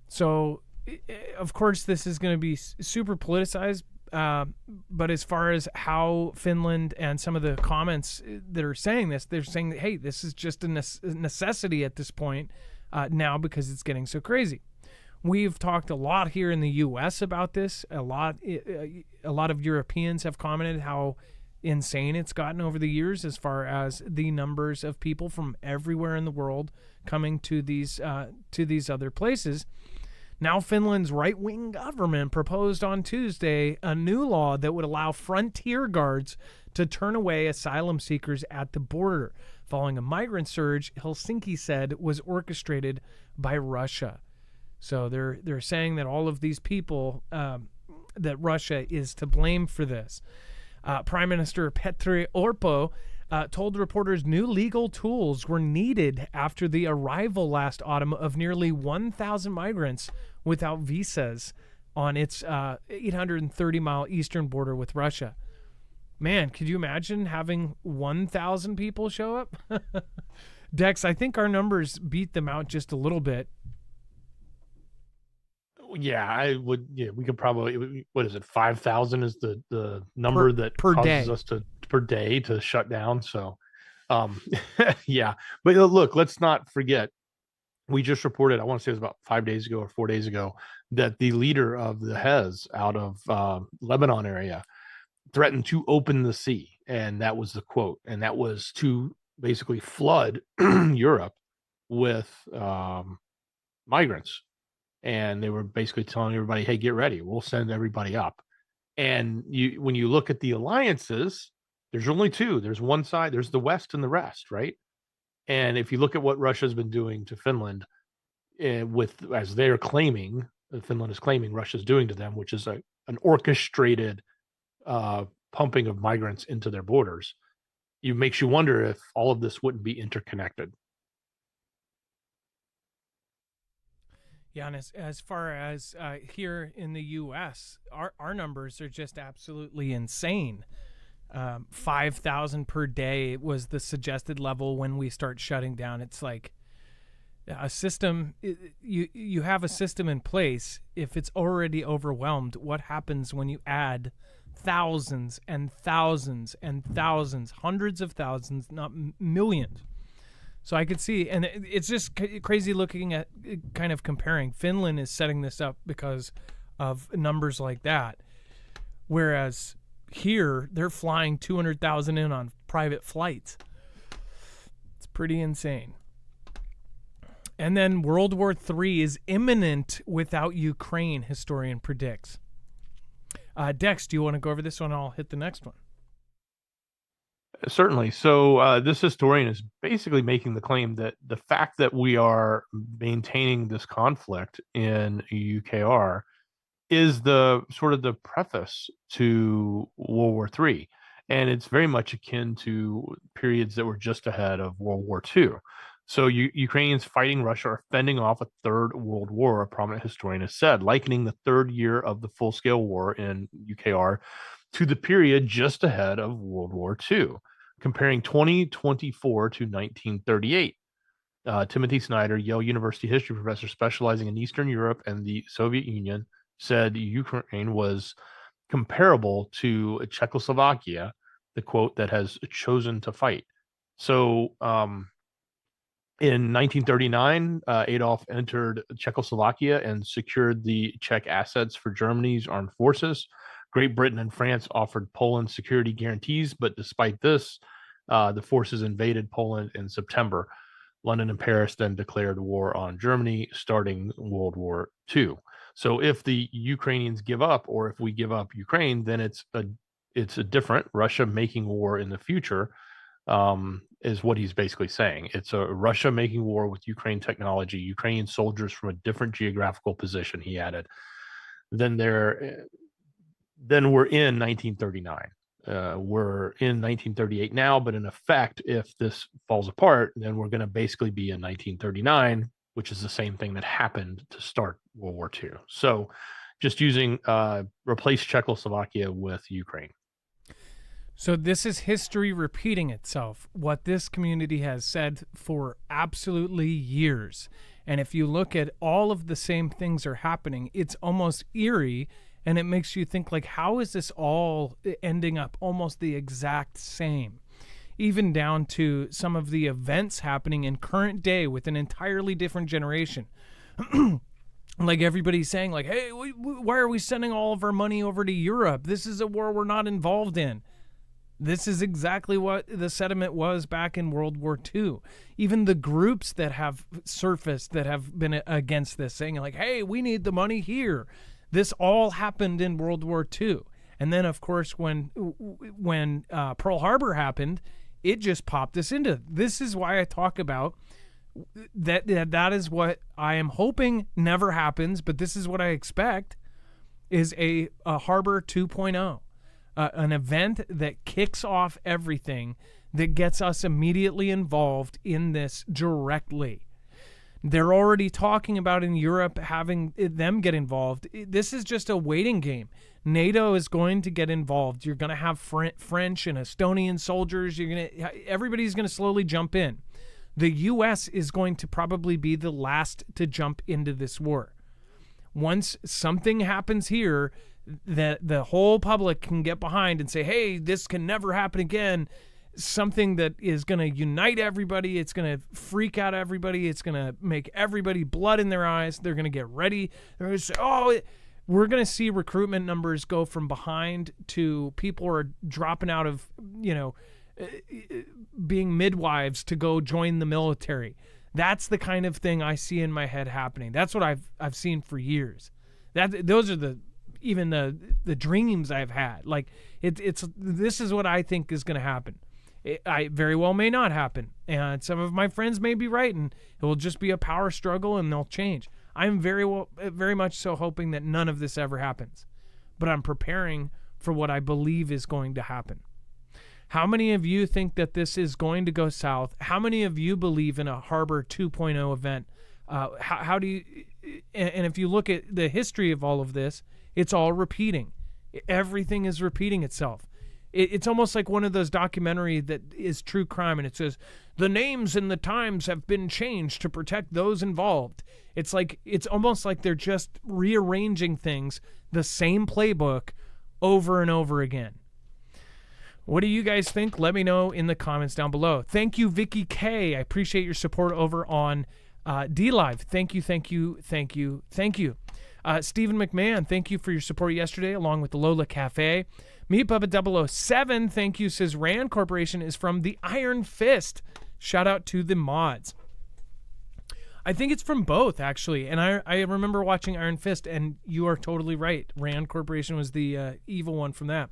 So, of course, this is going to be super politicized. But as far as how Finland and some of the comments that are saying this, they're saying that, hey, this is just a necessity at this point now because it's getting so crazy. We've talked a lot here in the U.S. about this. A lot of Europeans have commented how insane it's gotten over the years as far as the numbers of people from everywhere in the world coming to these other places. Now, Finland's right-wing government proposed on Tuesday a new law that would allow frontier guards to turn away asylum seekers at the border, following a migrant surge Helsinki said was orchestrated by Russia. So they're saying that all of these people, that Russia is to blame for this. Prime Minister Petteri Orpo told reporters new legal tools were needed after the arrival last autumn of nearly 1,000 migrants without visas on its 830-mile eastern border with Russia. Man, could you imagine having 1,000 people show up? Dex, I think our numbers beat them out just a little bit. Yeah, I would. Yeah, we could probably. What is it? 5,000 is the number that per causes day. us per day to shut down. So, yeah. But look, let's not forget. We just reported. I want to say it was about 5 days ago or 4 days ago that the leader of the Hez out of Lebanon area threatened to open the sea, and that was the quote, and that was to basically flood Europe with migrants. And they were basically telling everybody, hey, get ready. We'll send everybody up. And when you look at the alliances, there's only two. There's one side, there's the West and the rest, right? And if you look at what Russia's been doing to Finland, as they're claiming, Finland is claiming Russia's doing to them, which is an orchestrated pumping of migrants into their borders, it makes you wonder if all of this wouldn't be interconnected. Yeah, and as far as here in the U.S., our numbers are just absolutely insane. 5,000 per day was the suggested level when we start shutting down. It's like a system. You have a system in place. If it's already overwhelmed, what happens when you add thousands and thousands and thousands, hundreds of thousands, not millions? So I could see, and it's just crazy looking at kind of comparing. Finland is setting this up because of numbers like that, whereas here they're flying 200,000 in on private flights. It's pretty insane. And then World War III is imminent without Ukraine, historian predicts. Dex, do you want to go over this one? I'll hit the next one. Certainly. So this historian is basically making the claim that the fact that we are maintaining this conflict in UKR is the sort of the preface to World War III. And it's very much akin to periods that were just ahead of World War II. So Ukrainians fighting Russia are fending off a third world war, a prominent historian has said, likening the third year of the full-scale war in UKR to the period just ahead of World War II, comparing 2024 to 1938. Timothy Snyder, Yale University history professor specializing in Eastern Europe and the Soviet Union, said Ukraine was comparable to Czechoslovakia, the quote, that has chosen to fight. So in 1939, Adolf entered Czechoslovakia and secured the Czech assets for Germany's armed forces. Great Britain and France offered Poland security guarantees, but despite this, the forces invaded Poland in September. London and Paris then declared war on Germany, starting World War II. So if the Ukrainians give up, or if we give up Ukraine, then it's a different Russia making war in the future, is what he's basically saying. It's a Russia making war with Ukraine technology, Ukrainian soldiers from a different geographical position, he added. Then we're in 1939. We're in 1938 now, but in effect, if this falls apart, then we're going to basically be in 1939, which is the same thing that happened to start World War II. So just using replace Czechoslovakia with Ukraine. So this is history repeating itself, what this community has said for absolutely years. And if you look at all of the same things are happening, it's almost eerie. And it makes you think, like, how is this all ending up almost the exact same? Even down to some of the events happening in current day with an entirely different generation. Like everybody's saying, like, hey, why are we sending all of our money over to Europe? This is a war we're not involved in. This is exactly what the sentiment was back in World War II. Even the groups that have surfaced that have been against this, saying, like, hey, we need the money here. This all happened in World War II. And then, of course, when Pearl Harbor happened, it just popped us into. This is why I talk about that is what I am hoping never happens, but this is what I expect, is a Harbor 2.0, an event that kicks off everything, that gets us immediately involved in this directly. They're already talking about in Europe having them get involved. This is just a waiting game. NATO is going to get involved. You're going to have French and Estonian soldiers. Everybody's going to slowly jump in. The U.S. is going to probably be the last to jump into this war. Once something happens here that the whole public can get behind and say, hey, this can never happen again, something that is going to unite everybody. It's going to freak out everybody. It's going to make everybody blood in their eyes. They're going to get ready. They're going to say, oh, we're going to see recruitment numbers go from behind to people are dropping out of, being midwives to go join the military. That's the kind of thing I see in my head happening. That's what I've seen for years. Those are the dreams I've had. Like this is what I think is going to happen. I very well may not happen, and some of my friends may be right, and it will just be a power struggle, and they'll change. I'm very much so hoping that none of this ever happens, but I'm preparing for what I believe is going to happen. How many of you think that this is going to go south? How many of you believe in a Harbor 2.0 event? How do you? and if you look at the history of all of this, it's all repeating. Everything is repeating itself. It's almost like one of those documentary that is true crime, and it says the names and the times have been changed to protect those involved. It's almost like they're just rearranging things, the same playbook, over and over again. What do you guys think? Let me know in the comments down below. Thank you, Vicky K. I appreciate your support over on DLive. Thank you. Stephen McMahon, thank you for your support yesterday, along with the Lola Cafe. Meat Bubba 007, thank you, says Rand Corporation is from the Iron Fist. Shout out to the mods. I think it's from both, actually. And I remember watching Iron Fist, and you are totally right. Rand Corporation was the evil one from that.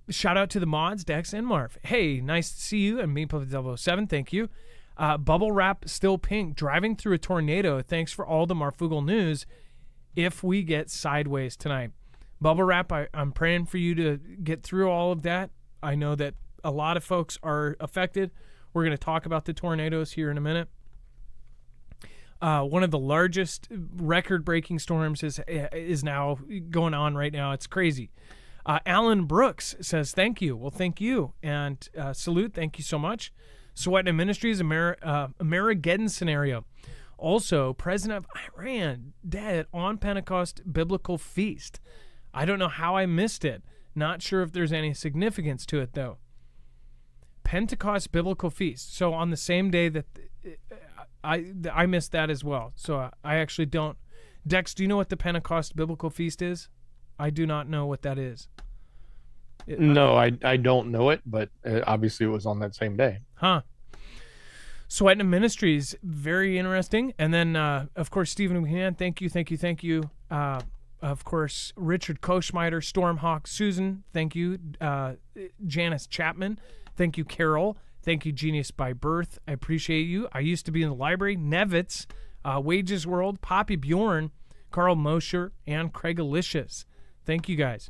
Shout out to the mods, Dex and Marv. Hey, nice to see you. And Meat Bubba 007, thank you. Bubble Wrap Still Pink, driving through a tornado. Thanks for all the Marfoogle news. If we get sideways tonight. Bubble Wrap, I'm praying for you to get through all of that. I know that a lot of folks are affected. We're going to talk about the tornadoes here in a minute. One of the largest record-breaking storms is now going on right now. It's crazy. Alan Brooks says, thank you. Well, thank you. And salute. Thank you so much. Sweat Ministries, Amerigeddon scenario. Also, President of Iran dead on Pentecost biblical feast. I don't know how I missed it. Not sure if there's any significance to it, though. Pentecost biblical feast. So on the same day that I missed that as well. So I actually don't. Dex, do you know what the Pentecost biblical feast is? I do not know what that is. No, I don't know it, but obviously it was on that same day. Huh. Sweat Ministries, very interesting. And then, of course, Stephen McMahon, thank you. Of course, Richard Koschmeider, Stormhawk, Susan, thank you. Janice Chapman, thank you. Carol, thank you. Genius by Birth, I appreciate you. I used to be in the library. Nevitz, Wages World, Poppy Bjorn, Carl Mosher, and Craig Alicious. Thank you, guys.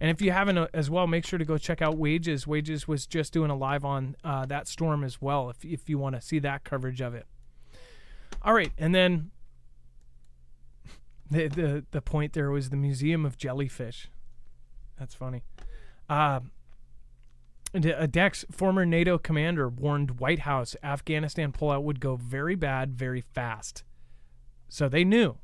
And if you haven't as well, make sure to go check out Wages. Wages was just doing a live on that storm as well, if you want to see that coverage of it. All right, and then the point there was the Museum of Jellyfish. That's funny. Dex, former NATO commander, warned White House Afghanistan pullout would go very bad very fast. So they knew.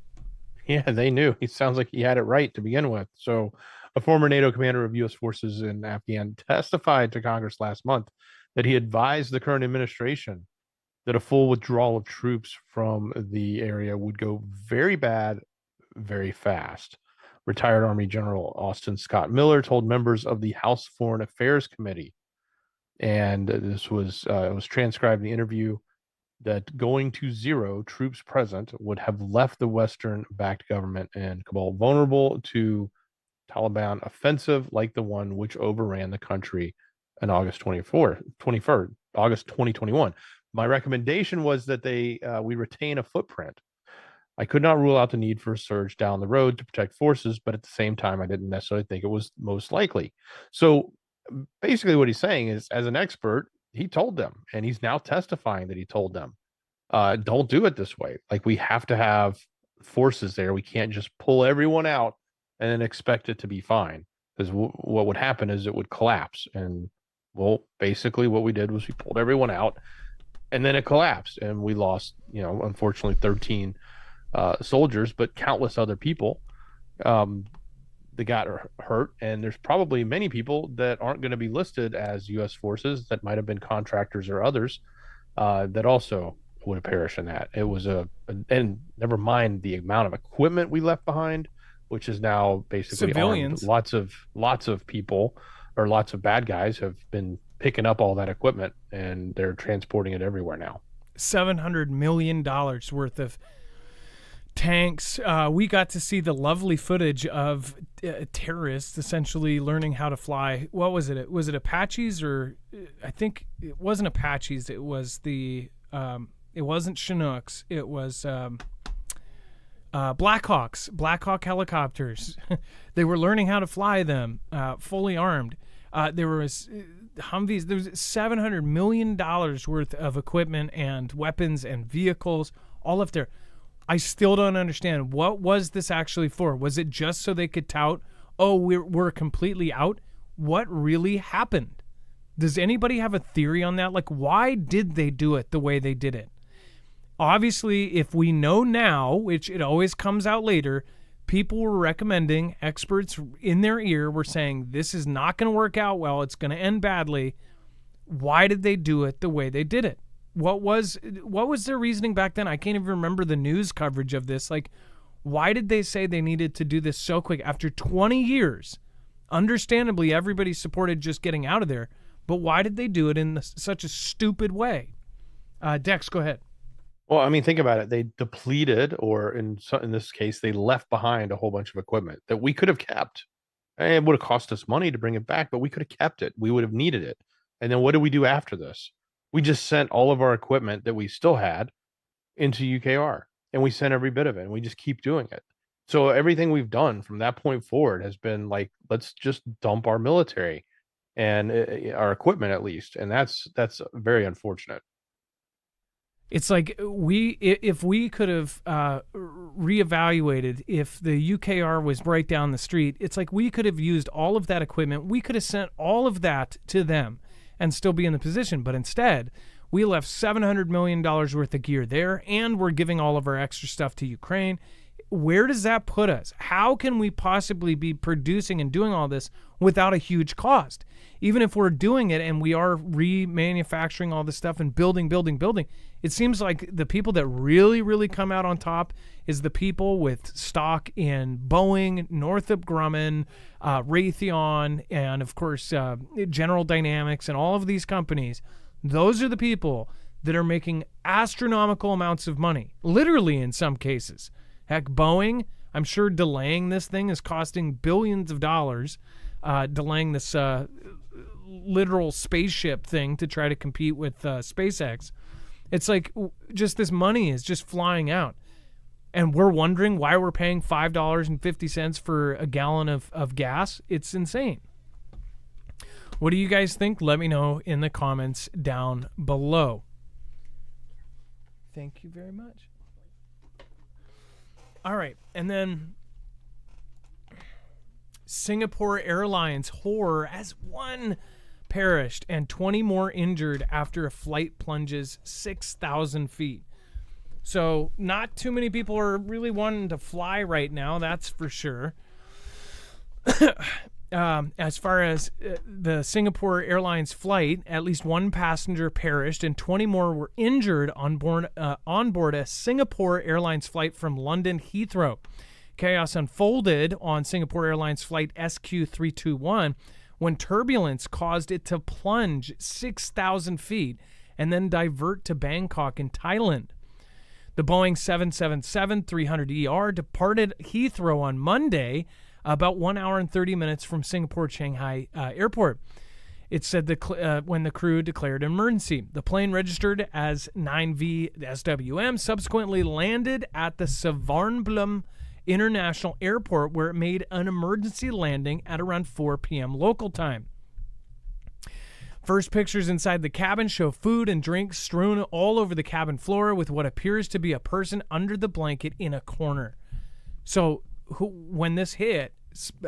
Yeah, they knew. He sounds like he had it right to begin with. So a former NATO commander of U.S. forces in Afghanistan testified to Congress last month that he advised the current administration that a full withdrawal of troops from the area would go very bad very fast. Retired Army General Austin Scott Miller told members of the House Foreign Affairs Committee, and this was it was transcribed in the interview, that going to zero, troops present would have left the Western-backed government in Kabul vulnerable to Taliban offensive like the one which overran the country on August 2021. My recommendation was that we retain a footprint. I could not rule out the need for a surge down the road to protect forces, but at the same time, I didn't necessarily think it was most likely. So basically what he's saying is, as an expert, he told them, and he's now testifying that he told them, don't do it this way. Like, we have to have forces there. We can't just pull everyone out and then expect it to be fine, because what would happen is it would collapse. And well, basically what we did was we pulled everyone out and then it collapsed, and we lost, unfortunately 13 soldiers, but countless other people that got hurt. And there's probably many people that aren't going to be listed as U.S. forces that might have been contractors or others that also would have perished in that. It was and never mind the amount of equipment we left behind, which is now basically civilians. Lots of people, or lots of bad guys, have been picking up all that equipment and they're transporting it everywhere now. $700 million worth of tanks. We got to see the lovely footage of terrorists essentially learning how to fly. What was it? Was it Apaches? Or I think it wasn't Apaches. It was it wasn't Chinooks. It was Blackhawks, Black Hawk helicopters. They were learning how to fly them, fully armed. There was Humvees. There was $700 million worth of equipment and weapons and vehicles all up there. I still don't understand. What was this actually for? Was it just so they could tout, oh, we're completely out? What really happened? Does anybody have a theory on that? Like, why did they do it the way they did it? Obviously, if we know now, which it always comes out later, people were recommending, experts in their ear were saying, this is not going to work out well. It's going to end badly. Why did they do it the way they did it? What was their reasoning back then? I can't even remember the news coverage of this. Like, why did they say they needed to do this so quick? After 20 years, understandably, everybody supported just getting out of there. But why did they do it in such a stupid way? Dex, go ahead. Well, I mean, think about it. They depleted, or in this case, they left behind a whole bunch of equipment that we could have kept. And it would have cost us money to bring it back, but we could have kept it. We would have needed it. And then what did we do after this? We just sent all of our equipment that we still had into UKR, and we sent every bit of it, and we just keep doing it. So everything we've done from that point forward has been like, let's just dump our military and our equipment at least. And that's very unfortunate. It's like if we could have reevaluated if the UKR was right down the street, it's like we could have used all of that equipment. We could have sent all of that to them and still be in the position. But instead, we left $700 million worth of gear there, and we're giving all of our extra stuff to Ukraine. Where does that put us? How can we possibly be producing and doing all this without a huge cost? Even if we're doing it and we are remanufacturing all this stuff and building, it seems like the people that really come out on top is the people with stock in Boeing, Northrop Grumman, Raytheon, and of course General Dynamics and all of these companies. Those are the people that are making astronomical amounts of money, literally in some cases. Heck, Boeing, I'm sure delaying this thing is costing billions of dollars, delaying this literal spaceship thing to try to compete with SpaceX. It's like just this money is just flying out. And we're wondering why we're paying $5.50 for a gallon of gas. It's insane. What do you guys think? Let me know in the comments down below. Thank you very much. All right. And then Singapore Airlines horror as one perished and 20 more injured after a flight plunges 6,000 feet. So not too many people are really wanting to fly right now, that's for sure. As far as the Singapore Airlines flight, at least one passenger perished and 20 more were injured on board a Singapore Airlines flight from London Heathrow. Chaos unfolded on Singapore Airlines flight SQ321 when turbulence caused it to plunge 6,000 feet and then divert to Bangkok in Thailand. The Boeing 777-300ER departed Heathrow on Monday, about 1 hour and 30 minutes from Singapore Shanghai Airport. It said when the crew declared an emergency. The plane registered as 9V SWM subsequently landed at the Savarnblum International Airport, where it made an emergency landing at around 4 p.m. local time. First pictures inside the cabin show food and drinks strewn all over the cabin floor with what appears to be a person under the blanket in a corner. So when this hit,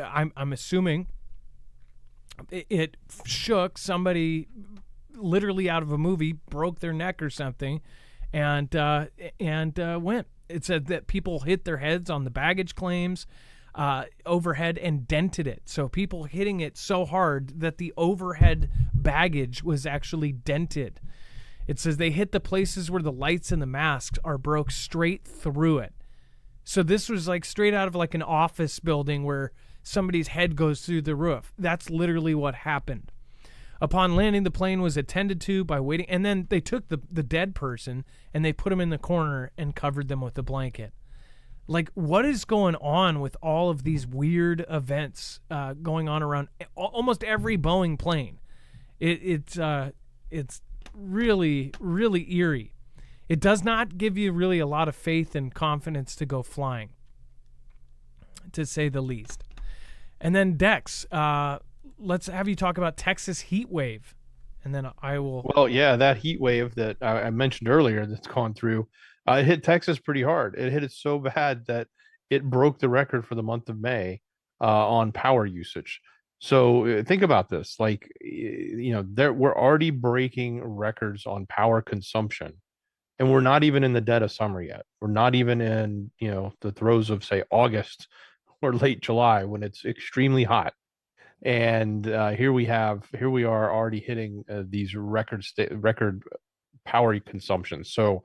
I'm assuming it shook somebody literally out of a movie, broke their neck or something, and went. It said that people hit their heads on the baggage claims overhead and dented it. So people hitting it so hard that the overhead baggage was actually dented. It says they hit the places where the lights and the masks are broke straight through it. So this was like straight out of like an office building where somebody's head goes through the roof. That's literally what happened. Upon landing, the plane was attended to by waiting, and then they took the dead person and they put him in the corner and covered them with a blanket. Like, what is going on with all of these weird events going on around almost every Boeing plane? It's really, really eerie. It does not give you really a lot of faith and confidence to go flying, to say the least. And then Dex, let's have you talk about Texas heat wave and then I will. Well, yeah, that heat wave that I mentioned earlier that's gone through, it hit Texas pretty hard. It hit it so bad that it broke the record for the month of May on power usage. So think about this, like there we're already breaking records on power consumption, and we're not even in the dead of summer yet. We're not even in the throes of say August or late July when it's extremely hot. And here we are already hitting these record power consumption. So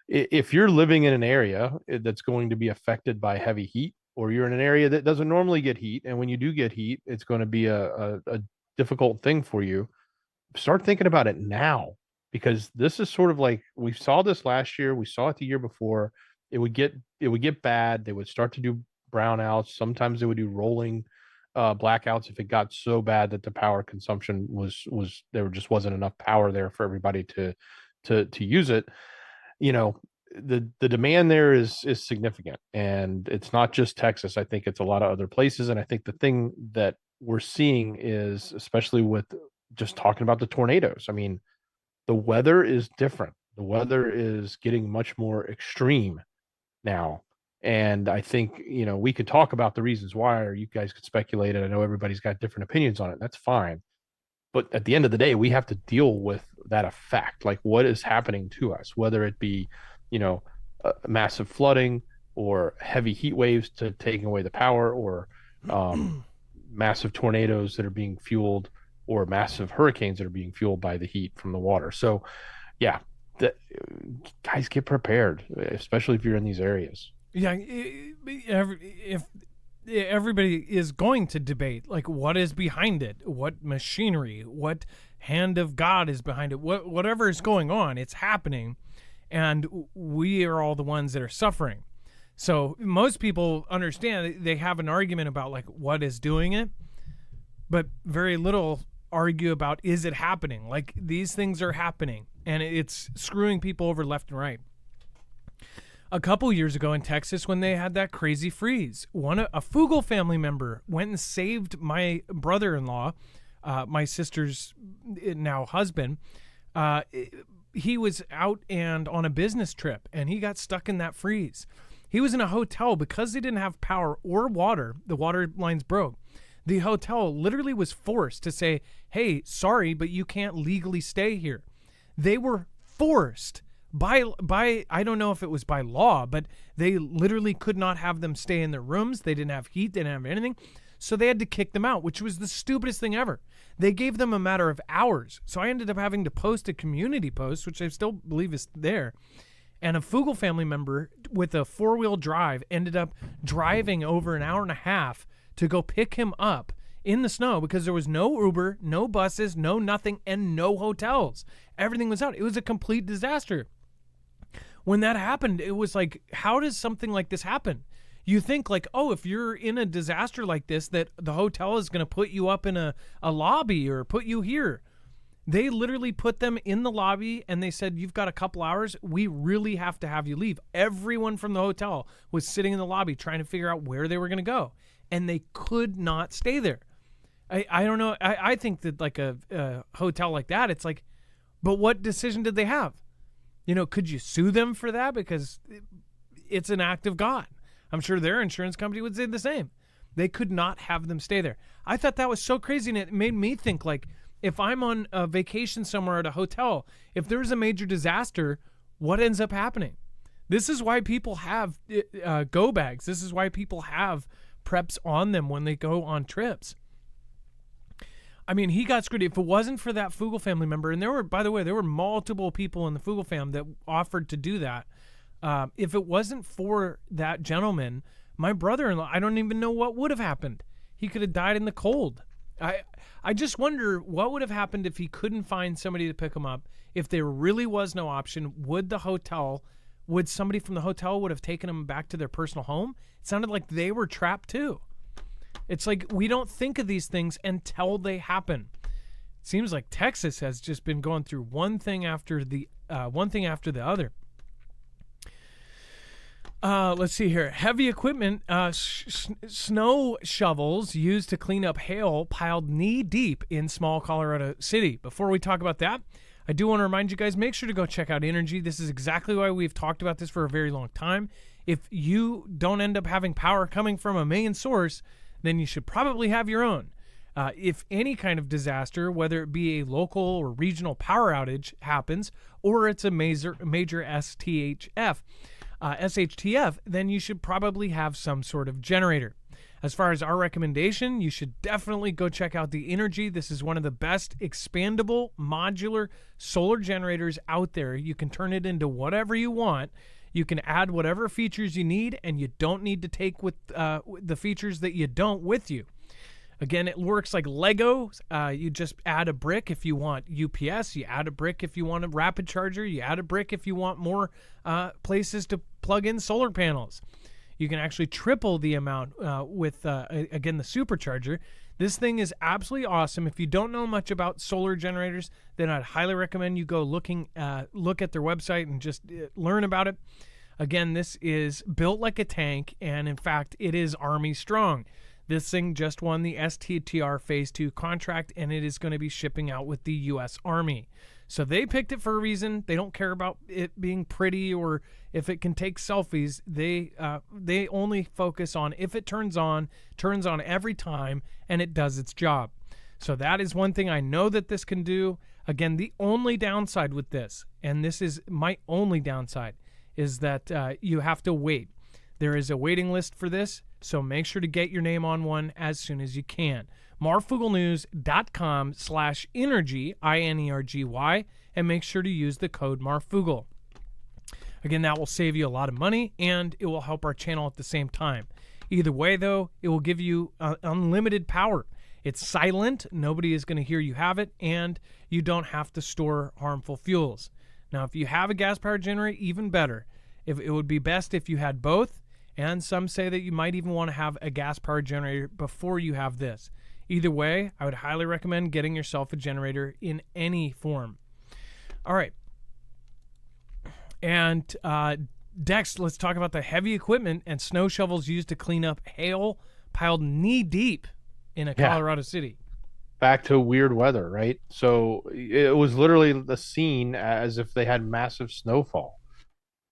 if you're living in an area that's going to be affected by heavy heat, or you're in an area that doesn't normally get heat, and when you do get heat, it's going to be a difficult thing for you, start thinking about it now, because this is sort of like we saw this last year, we saw it the year before. It would get bad. They would start to do brownouts. Sometimes they would do rolling blackouts if it got so bad that the power consumption was there just wasn't enough power there for everybody to use it. The demand there is significant, and it's not just Texas. I think it's a lot of other places. And I think the thing that we're seeing is, especially with just talking about the tornadoes, I mean, the weather is different. The weather is getting much more extreme now. And I think, we could talk about the reasons why, or you guys could speculate. And I know everybody's got different opinions on it. That's fine. But at the end of the day, we have to deal with that effect. Like, what is happening to us, whether it be, massive flooding, or heavy heat waves to taking away the power, or massive tornadoes that are being fueled, or massive hurricanes that are being fueled by the heat from the water. So, yeah, guys, get prepared, especially if you're in these areas. Yeah, if everybody is going to debate, like, what is behind it, what machinery, what hand of God is behind it, whatever is going on, it's happening, and we are all the ones that are suffering. So most people understand, they have an argument about like what is doing it, but very little argue about, is it happening? Like, these things are happening, and it's screwing people over left and right. A couple years ago in Texas, when they had that crazy freeze, a Fugel family member went and saved my brother-in-law, my sister's now husband. He was out and on a business trip, and he got stuck in that freeze. He was in a hotel because they didn't have power or water. The water lines broke. The hotel literally was forced to say, hey, sorry, but you can't legally stay here. They were forced by I don't know if it was by law, but they literally could not have them stay in their rooms. They didn't have heat. They didn't have anything. So they had to kick them out, which was the stupidest thing ever. They gave them a matter of hours. So I ended up having to post a community post, which I still believe is there. And a Fugel family member with a 4-wheel drive ended up driving over an hour and a half to go pick him up in the snow, because there was no Uber, no buses, no nothing, and no hotels. Everything was out. It was a complete disaster. When that happened, it was like, how does something like this happen? You think like, oh, if you're in a disaster like this, that the hotel is going to put you up in a lobby or put you here. They literally put them in the lobby, and they said, you've got a couple hours. We really have to have you leave. Everyone from the hotel was sitting in the lobby trying to figure out where they were going to go, and they could not stay there. I don't know. I think that like a hotel like that, it's like, but what decision did they have? Could you sue them for that? Because it's an act of God. I'm sure their insurance company would say the same. They could not have them stay there. I thought that was so crazy, and it made me think, like, if I'm on a vacation somewhere at a hotel, if there's a major disaster, what ends up happening? This is why people have go bags. This is why people have preps on them when they go on trips. I mean, he got screwed. If it wasn't for that Fugel family member, and by the way, there were multiple people in the Fugel fam that offered to do that. If it wasn't for that gentleman, my brother-in-law, I don't even know what would have happened. He could have died in the cold. I just wonder what would have happened if he couldn't find somebody to pick him up. If there really was no option, would somebody from the hotel would have taken him back to their personal home? It sounded like they were trapped too. It's like we don't think of these things until they happen. It seems like Texas has just been going through one thing after the other. Let's see here. Heavy equipment, snow shovels used to clean up hail piled knee deep in small Colorado City. Before we talk about that, I do want to remind you guys, make sure to go check out Energy. This is exactly why we've talked about this for a very long time. If you don't end up having power coming from a main source, then you should probably have your own. If any kind of disaster, whether it be a local or regional power outage happens, or it's a major SHTF, then you should probably have some sort of generator. As far as our recommendation, you should definitely go check out the Energy. This is one of the best expandable modular solar generators out there. You can turn it into whatever you want. You can add whatever features you need, and you don't need to take with the features that you don't with you. Again, it works like Lego. You just add a brick if you want UPS. You add a brick if you want a rapid charger. You add a brick if you want more places to plug in solar panels. You can actually triple the amount with, again, the supercharger. This thing is absolutely awesome. If you don't know much about solar generators, then I'd highly recommend you go look at their website and just learn about it. Again, this is built like a tank, and in fact, it is Army strong. This thing just won the STTR Phase 2 contract, and it is going to be shipping out with the U.S. Army. So they picked it for a reason. They don't care about it being pretty or if it can take selfies. They only focus on if it turns on every time, and it does its job. So that is one thing I know that this can do. Again, the only downside with this, and this is my only downside, is that you have to wait. There is a waiting list for this, so make sure to get your name on one as soon as you can. marfooglenews.com/energy, INERGY, and make sure to use the code Marfoogle. Again, that will save you a lot of money, and it will help our channel at the same time. Either way, though, it will give you unlimited power. It's silent. Nobody is going to hear you have it, and you don't have to store harmful fuels. Now, if you have a gas-powered generator, even better. If it would be best if you had both, and some say that you might even want to have a gas-powered generator before you have this. Either way, I would highly recommend getting yourself a generator in any form. All right. And next, let's talk about the heavy equipment and snow shovels used to clean up hail piled knee-deep in a Colorado City. Back to weird weather, right? So it was literally the scene as if they had massive snowfall.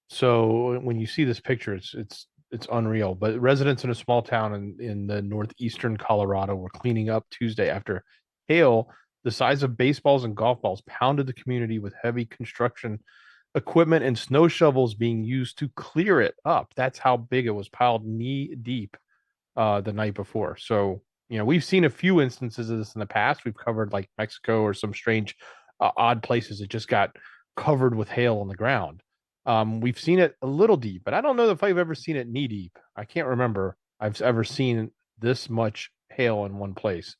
So when you see this picture, it's unreal. But residents in a small town in the northeastern Colorado were cleaning up Tuesday after hail the size of baseballs and golf balls pounded the community, with heavy construction equipment and snow shovels being used to clear it up. That's how big it was, piled knee deep the night before. So, we've seen a few instances of this in the past. We've covered like Mexico or some strange odd places that just got covered with hail on the ground. We've seen it a little deep, but I don't know if I've ever seen it knee deep. I can't remember I've ever seen this much hail in one place.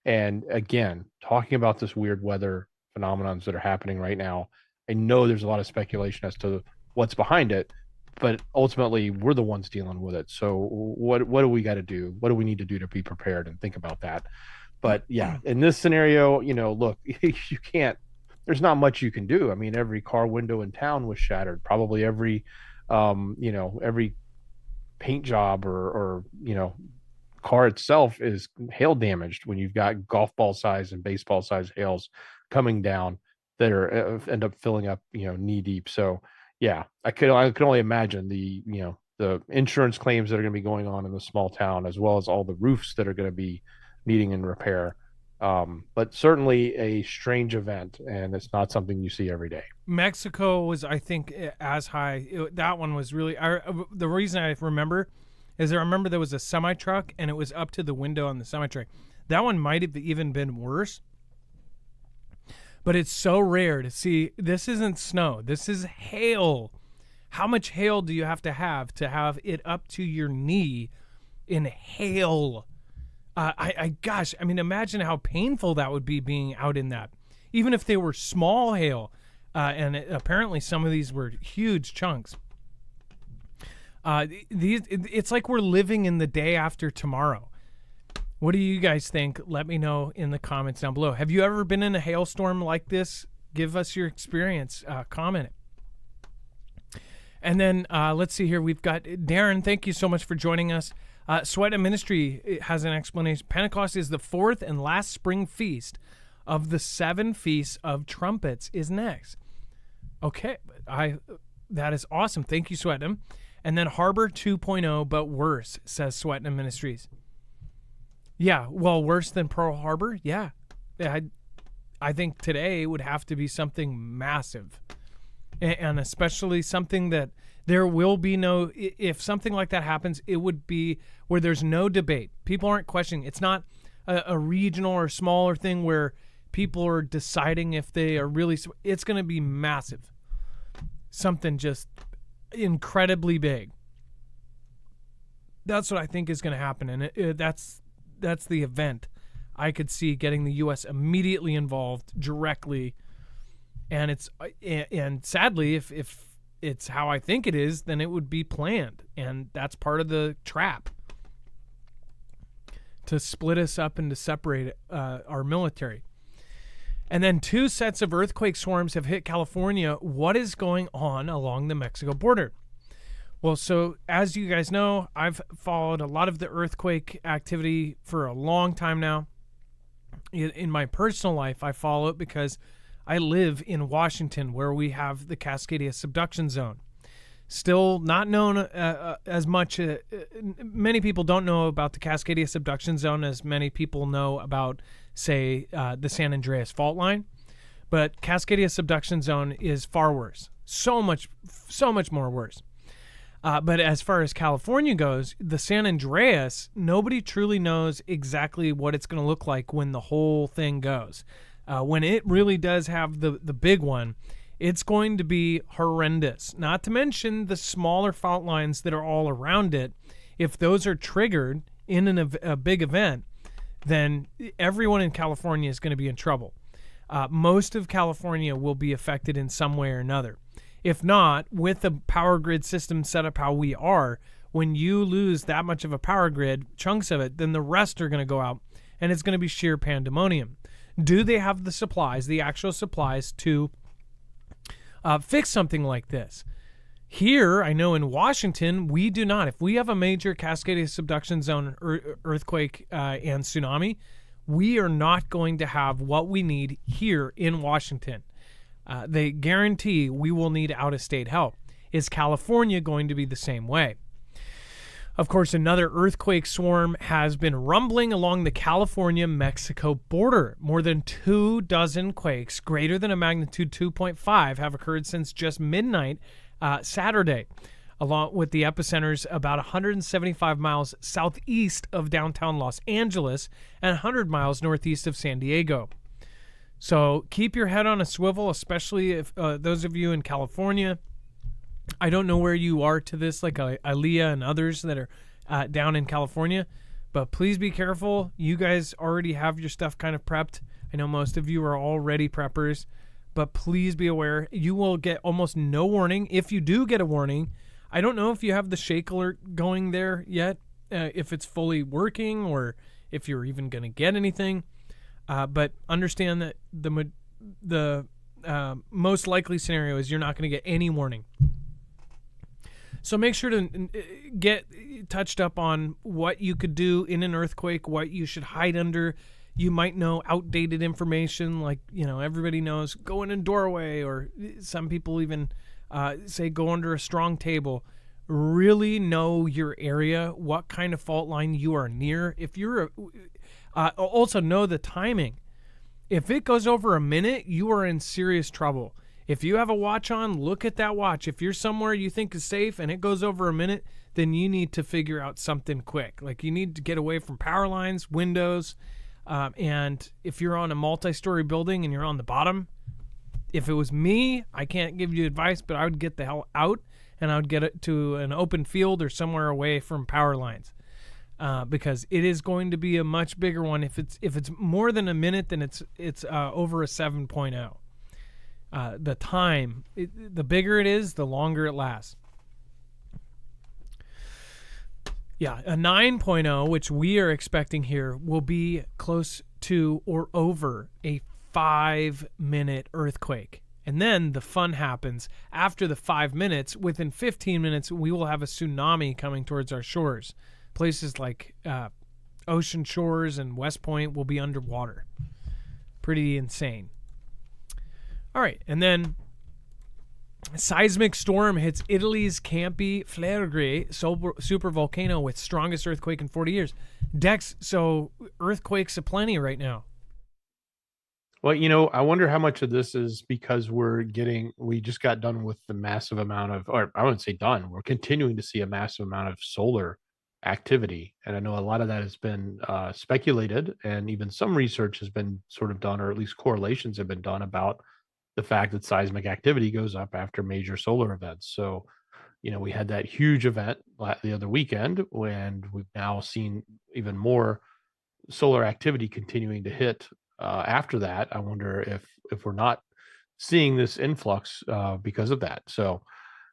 And again, talking about this weird weather phenomenons that are happening right now, I know there's a lot of speculation as to what's behind it, but ultimately we're the ones dealing with it. So what do we got to do? What do we need to do to be prepared and think about that? But yeah, in this scenario, look, you can't. There's not much you can do. I mean, every car window in town was shattered. Probably every paint job or car itself is hail damaged when you've got golf ball size and baseball size hails coming down that are end up filling up, knee deep. So yeah, I could only imagine the insurance claims that are going to be going on in the small town, as well as all the roofs that are going to be needing in repair. But certainly a strange event, and it's not something you see every day. Mexico was, I think, as high. That one was really, the reason I remember is I remember there was a semi-truck, and it was up to the window on the semi-truck. That one might have even been worse. But it's so rare to see. This isn't snow. This is hail. How much hail do you have to have it up to your knee in hail? Gosh, I mean, imagine how painful that would be being out in that. Even if they were small hail, and apparently some of these were huge chunks. It's like we're living in the day after tomorrow. What do you guys think? Let me know in the comments down below. Have you ever been in a hailstorm like this? Give us your experience. Comment it. And then let's see here. We've got Darren. Thank you so much for joining us. Sweat and Ministry has an explanation. Pentecost is the fourth and last spring feast of the 7 feasts of trumpets is next. Okay, that is awesome. Thank you, Sweatham. And then Harbor 2.0, but worse, says Sweatham Ministries. Yeah, well, worse than Pearl Harbor? Yeah. I think today would have to be something massive. And especially something that there will be no, if something like that happens, it would be where there's no debate. People aren't questioning. It's not a regional or smaller thing where people are deciding if they are really, it's going to be massive. Something just incredibly big. That's what I think is going to happen. And that's the event I could see getting the U.S. immediately involved directly. And and sadly, if it's how I think it is, then it would be planned. And that's part of the trap to split us up and to separate our military. And then 2 sets of earthquake swarms have hit California. What is going on along the Mexico border? Well, so as you guys know, I've followed a lot of the earthquake activity for a long time now. In my personal life, I follow it because I live in Washington, where we have the Cascadia subduction zone. Still not known as much. Many people don't know about the Cascadia subduction zone as many people know about, say, the San Andreas fault line. But Cascadia subduction zone is far worse. So much more worse. But as far as California goes, the San Andreas, nobody truly knows exactly what it's going to look like when the whole thing goes. When it really does have the big one, it's going to be horrendous. Not to mention the smaller fault lines that are all around it. If those are triggered in a big event, then everyone in California is going to be in trouble. Most of California will be affected in some way or another. If not, with the power grid system set up how we are, when you lose that much of a power grid, chunks of it, then the rest are going to go out, and it's going to be sheer pandemonium. Do they have the supplies, the actual supplies, to fix something like this? Here, I know in Washington, we do not. If we have a major Cascadia subduction zone earthquake and tsunami, we are not going to have what we need here in Washington. They guarantee we will need out-of-state help. Is California going to be the same way? Of course, another earthquake swarm has been rumbling along the California-Mexico border. More than 24 quakes greater than a magnitude 2.5 have occurred since just midnight Saturday, along with the epicenters about 175 miles southeast of downtown Los Angeles and 100 miles northeast of San Diego. So keep your head on a swivel, especially if those of you in California. I don't know where you are to this, like Aaliyah and others that are down in California, but please be careful. You guys already have your stuff kind of prepped. I know most of you are already preppers, but please be aware. You will get almost no warning. If you do get a warning, I don't know if you have the shake alert going there yet, if it's fully working or if you're even going to get anything. But understand that the most likely scenario is you're not going to get any warning. So make sure to get touched up on what you could do in an earthquake, what you should hide under. You might know outdated information, like, everybody knows go in a doorway, or some people even say go under a strong table. Really know your area, what kind of fault line you are near. If you're also know the timing. If it goes over a minute, you are in serious trouble. If you have a watch on, look at that watch. If you're somewhere you think is safe and it goes over a minute, then you need to figure out something quick. Like, you need to get away from power lines, windows, and if you're on a multi-story building and you're on the bottom, if it was me, I can't give you advice, but I would get the hell out and I would get it to an open field or somewhere away from power lines. Because it is going to be a much bigger one. If it's more than a minute, then it's over a 7.0. The time, the bigger it is, the longer it lasts. Yeah, a 9.0, which we are expecting here, will be close to or over a 5-minute earthquake. And then the fun happens. After the 5 minutes, within 15 minutes, we will have a tsunami coming towards our shores. Places like Ocean Shores and West Point will be underwater. Pretty insane. All right, and then seismic storm hits Italy's Campi Flegrei super volcano with strongest earthquake in 40 years. Dex, so earthquakes aplenty right now. Well, I wonder how much of this is because we just got done with the massive amount of, or I wouldn't say done, we're continuing to see a massive amount of solar activity. And I know a lot of that has been speculated, and even some research has been sort of done, or at least correlations have been done about the fact that seismic activity goes up after major solar events. So, we had that huge event the other weekend, and we've now seen even more solar activity continuing to hit after that. I wonder if we're not seeing this influx because of that. So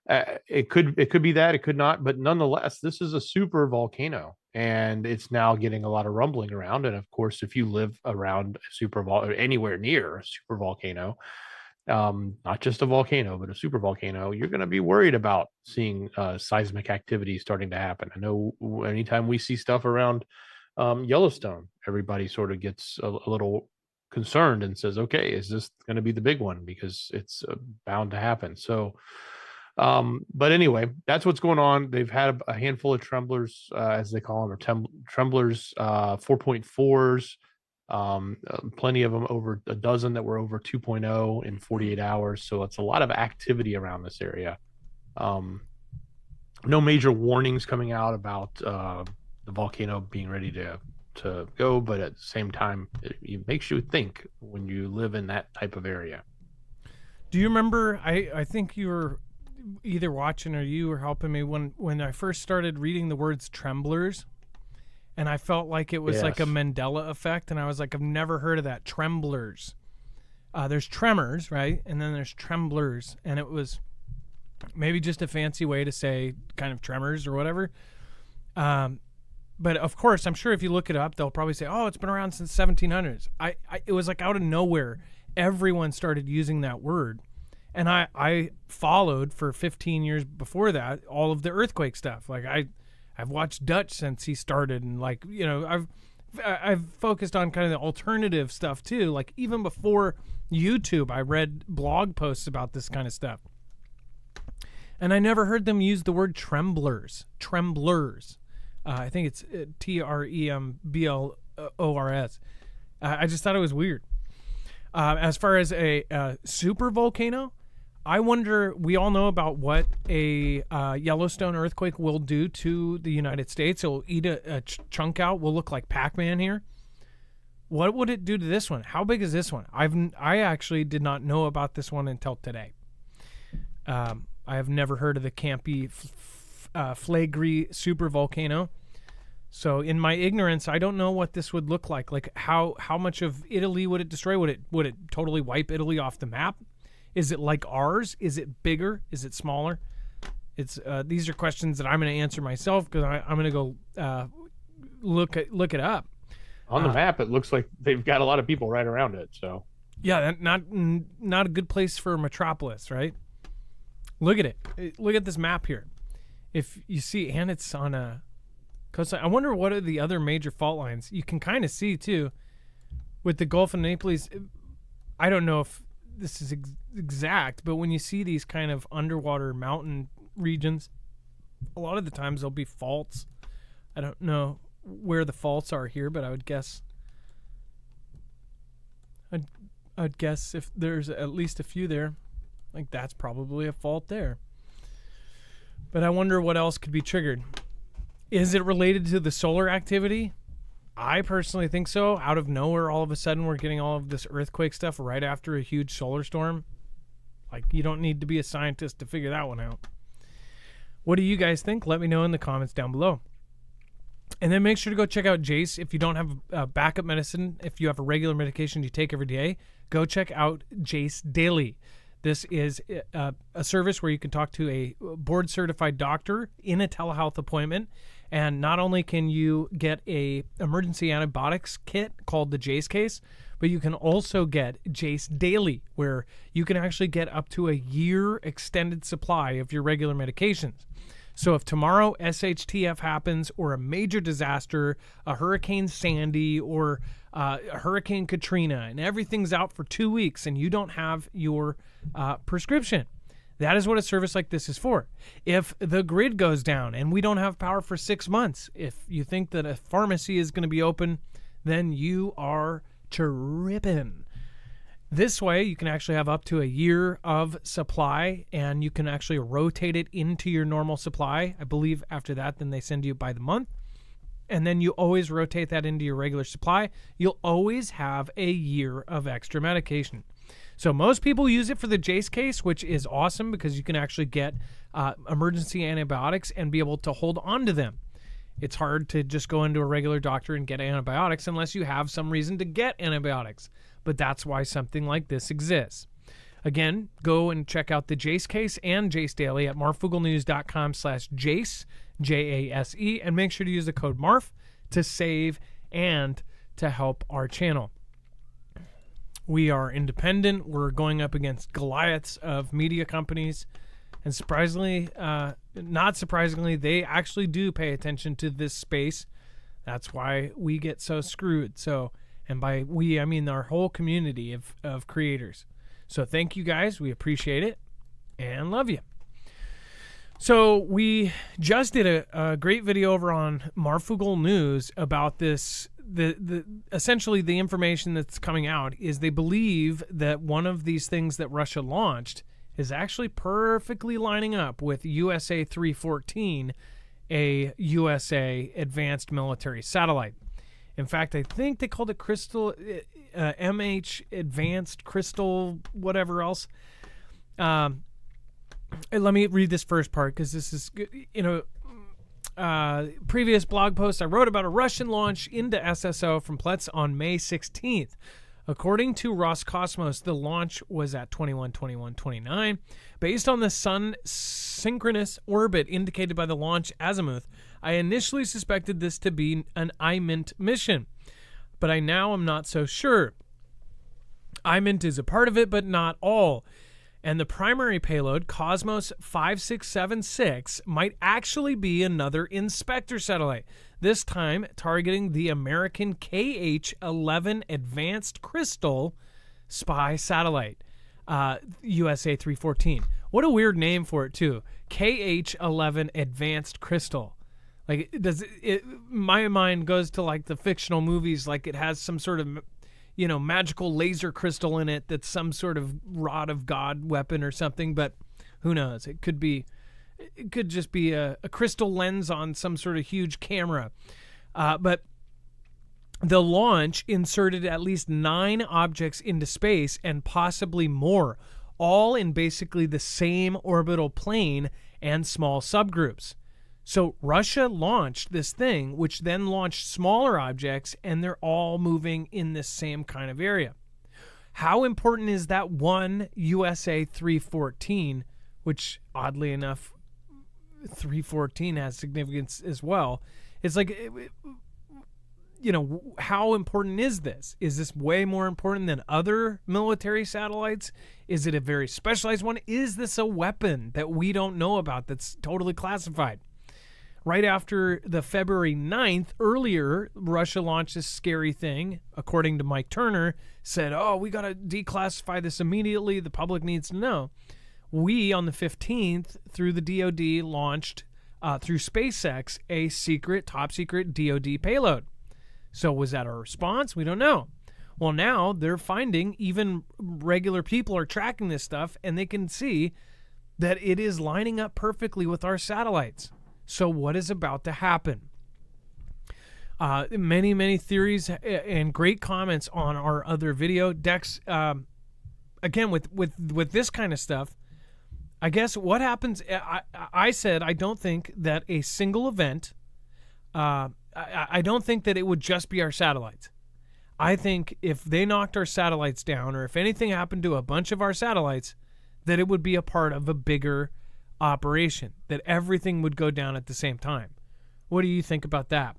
it could be that, it could not, but nonetheless, this is a super volcano, and it's now getting a lot of rumbling around. And of course, if you live around anywhere near a super volcano, not just a volcano, but a super volcano, you're going to be worried about seeing seismic activity starting to happen. I know anytime we see stuff around Yellowstone, everybody sort of gets a little concerned and says, okay, is this going to be the big one? Because it's bound to happen. So, but anyway, that's what's going on. They've had a handful of tremblers, as they call them, or tremblers, 4.4s, plenty of them, over a dozen that were over 2.0 in 48 hours. So it's a lot of activity around this area. No major warnings coming out about the volcano being ready to go, but at the same time, it makes you think when you live in that type of area. Do you remember, I think you were either watching or you were helping me when I first started reading the words tremblers, and I felt like it was like a Mandela effect, and I was like, I've never heard of that. Tremblers. There's tremors, right? And then there's tremblers, and it was maybe just a fancy way to say kind of tremors or whatever. But of course, I'm sure if you look it up, they'll probably say, oh, it's been around since 1700s. It was like out of nowhere, everyone started using that word. And I followed for 15 years before that all of the earthquake stuff. Like I've watched Dutch since he started, and like, I've focused on kind of the alternative stuff too. Like even before YouTube, I read blog posts about this kind of stuff. And I never heard them use the word tremblers. I think it's Tremblors. I just thought it was weird. As far as a super volcano, I wonder, we all know about what a Yellowstone earthquake will do to the United States. It will eat a chunk out. We'll look like Pac-Man here. What would it do to this one? How big is this one? I actually did not know about this one until today. I have never heard of the Campi Flegrei super volcano. So in my ignorance, I don't know what this would look like. Like how much of Italy would it destroy? Would it totally wipe Italy off the map? Is it like ours? Is it bigger? Is it smaller? It's these are questions that I'm going to answer myself, because I'm going to go look it up. On the map, it looks like they've got a lot of people right around it. So yeah, not a good place for a metropolis, right? Look at it. Look at this map here. If you see, and it's on a coastline. I wonder what are the other major fault lines. You can kind of see too with the Gulf of Naples. I don't know if this is exact, but when you see these kind of underwater mountain regions, a lot of the times there'll be faults. I don't know where the faults are here, but I would guess I'd guess if there's at least a few there, like that's probably a fault there. But I wonder what else could be triggered. Is it related to the solar activity? I personally think so. Out of nowhere, all of a sudden, we're getting all of this earthquake stuff right after a huge solar storm. Like, you don't need to be a scientist to figure that one out. What do you guys think? Let me know in the comments down below. And then make sure to go check out Jace. If you don't have backup medicine, if you have a regular medication you take every day, go check out Jace Daily. This is a service where you can talk to a board-certified doctor in a telehealth appointment. And not only can you get a emergency antibiotics kit called the Jace case, But you can also get Jace Daily, where you can actually get up to a year extended supply of your regular medications. So if tomorrow SHTF happens, or a major disaster, a Hurricane Sandy or a Hurricane Katrina, and everything's out for 2 weeks and you don't have your prescription, that is what a service like this is for. If the grid goes down and we don't have power for 6 months, if you think that a pharmacy is going to be open, then you are tripping. This way, you can actually have up to a year of supply, and you can actually rotate it into your normal supply. I believe after that, then they send you by the month. And then you always rotate that into your regular supply. You'll always have a year of extra medication. So most people use it for the Jace case, which is awesome because you can actually get emergency antibiotics and be able to hold on to them. It's hard to just go into a regular doctor and get antibiotics unless you have some reason to get antibiotics. But that's why something like this exists. Again, go and check out the Jace case and Jace Daily at marfooglenews.com/Jace, Jase, and make sure to use the code MARF to save and to help our channel. We are independent. We're going up against Goliaths of media companies. And surprisingly, not surprisingly, they actually do pay attention to this space. That's why we get so screwed. So, and by we, I mean our whole community of creators. So thank you guys. We appreciate it and love you. So we just did a great video over on Marfoogle News about this. Essentially the information that's coming out is they believe that one of these things that Russia launched is actually perfectly lining up with USA 314, a USA advanced military satellite. In fact, I think they called it Crystal, MH Advanced Crystal, whatever else. Let me read this first part because this is, previous blog post I wrote about a Russian launch into SSO from Plets on May 16th. According to Roscosmos, the launch was at 21:21:29. Based on the sun synchronous orbit indicated by the launch azimuth, I initially suspected this to be an IMINT mission, but I now am not so sure. IMINT is a part of it, but not all. And the primary payload, Cosmos 5676, might actually be another Inspector satellite, this time targeting the American KH-11 Advanced Crystal spy satellite, USA 314. What a weird name for it, too. KH-11 Advanced Crystal. Like, my mind goes to, like, the fictional movies, like it has some sort of magical laser crystal in it that's some sort of rod of God weapon or something, but who knows? It could just be a crystal lens on some sort of huge camera. But the launch inserted at least 9 objects into space and possibly more, all in basically the same orbital plane and small subgroups. So Russia launched this thing, which then launched smaller objects, and they're all moving in this same kind of area. How important is that one USA 314, which oddly enough, 314 has significance as well? It's like, how important is this? Is this way more important than other military satellites? Is it a very specialized one? Is this a weapon that we don't know about that's totally classified? Right after the February 9th, earlier, Russia launched this scary thing, according to Mike Turner, said, we got to declassify this immediately. The public needs to know. We, on the 15th, through the DoD, launched, through SpaceX, a top secret DoD payload. So was that our response? We don't know. Well, now they're finding even regular people are tracking this stuff, and they can see that it is lining up perfectly with our satellites. So what is about to happen? Many, many theories and great comments on our other video. Dex, again, with this kind of stuff, I guess what happens, I said I don't think that a single event, I don't think that it would just be our satellites. I think if they knocked our satellites down, or if anything happened to a bunch of our satellites, that it would be a part of a bigger operation, that everything would go down at the same time. What do you think about that?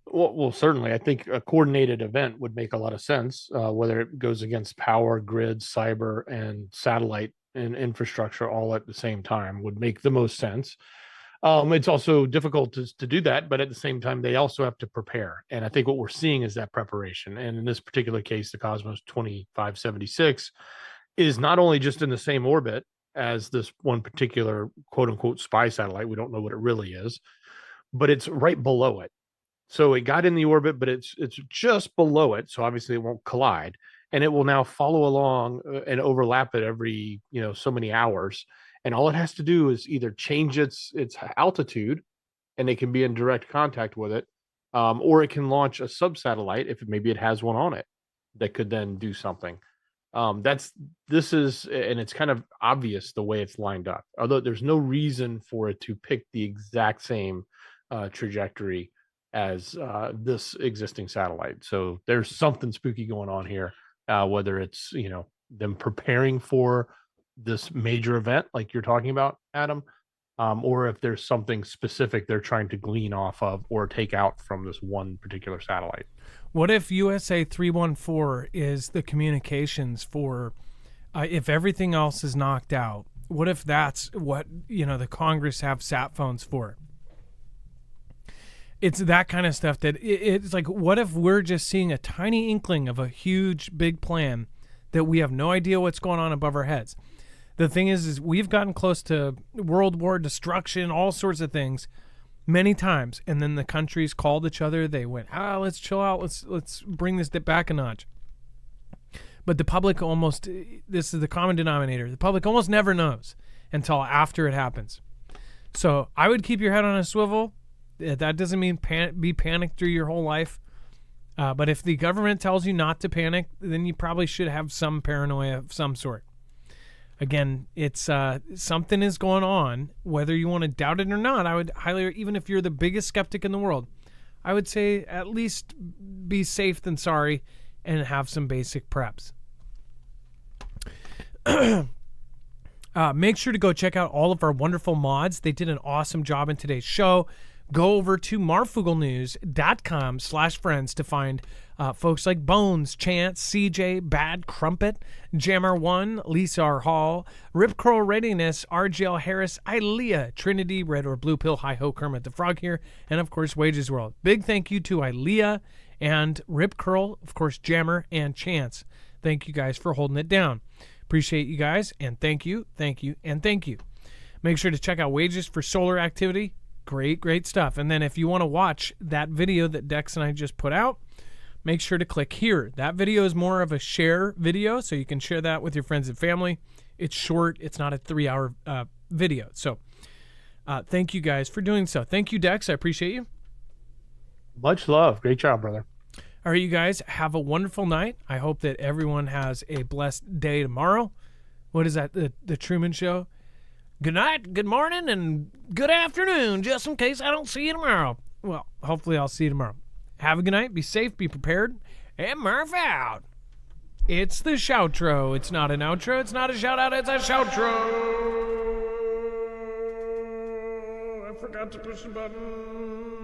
Well, certainly. I think a coordinated event would make a lot of sense, whether it goes against power, grid, cyber, and satellite and infrastructure all at the same time would make the most sense. It's also difficult to do that, but at the same time, they also have to prepare. And I think what we're seeing is that preparation. And in this particular case, the Cosmos 2576 is not only just in the same orbit as this one particular quote unquote spy satellite. We don't know what it really is, but it's right below it. So it got in the orbit, but it's just below it. So obviously it won't collide, and it will now follow along and overlap it every so many hours. And all it has to do is either change its altitude, and it can be in direct contact with it, or it can launch a sub satellite if maybe it has one on it that could then do something. This is, and it's kind of obvious the way it's lined up. Although there's no reason for it to pick the exact same trajectory as this existing satellite. So there's something spooky going on here, whether it's them preparing for this major event like you're talking about, Adam, or if there's something specific they're trying to glean off of or take out from this one particular satellite. What if USA 314 is the communications for if everything else is knocked out? What if that's what the Congress have sat phones for? It's that kind of stuff that it's like, what if we're just seeing a tiny inkling of a huge, big plan that we have no idea what's going on above our heads? The thing is we've gotten close to world war destruction, all sorts of things many times. And then the countries called each other. They went, let's chill out. Let's bring this back a notch. But the public this is the common denominator. The public almost never knows until after it happens. So I would keep your head on a swivel. That doesn't mean be panicked through your whole life. But if the government tells you not to panic, then you probably should have some paranoia of some sort. Again, it's something is going on, whether you want to doubt it or not. I would highly, even if you're the biggest skeptic in the world, I would say at least be safe than sorry and have some basic preps. Make sure to go check out all of our wonderful mods. They did an awesome job in today's show. Go over to marfooglenews.com/friends to find folks like Bones, Chance, CJ, Bad Crumpet, Jammer1, Lisa R. Hall, Rip Curl Readiness, RGL Harris, Ilea, Trinity, Red or Blue Pill, Hi Ho, Kermit the Frog here, and of course Wages World. Big thank you to Ilea and Rip Curl, of course Jammer and Chance. Thank you guys for holding it down. Appreciate you guys, and thank you, and thank you. Make sure to check out Wages for Solar Activity. Great stuff. And then if you want to watch that video that Dex and I just put out, make sure to click here. That video is more of a share video, so you can share that with your friends and family. It's short. It's not a 3-hour video. So thank you guys for doing so. Thank you, Dex. I appreciate you. Much love. Great job, brother. All right, you guys, have a wonderful night. I hope that everyone has a blessed day tomorrow. What is that, the Truman Show? Good night, good morning, and good afternoon, just in case I don't see you tomorrow. Well, hopefully I'll see you tomorrow. Have a good night, be safe, be prepared, and Murph out. It's the shoutro. It's not an outro, it's not a shout-out, it's a shoutro. I forgot to push the button.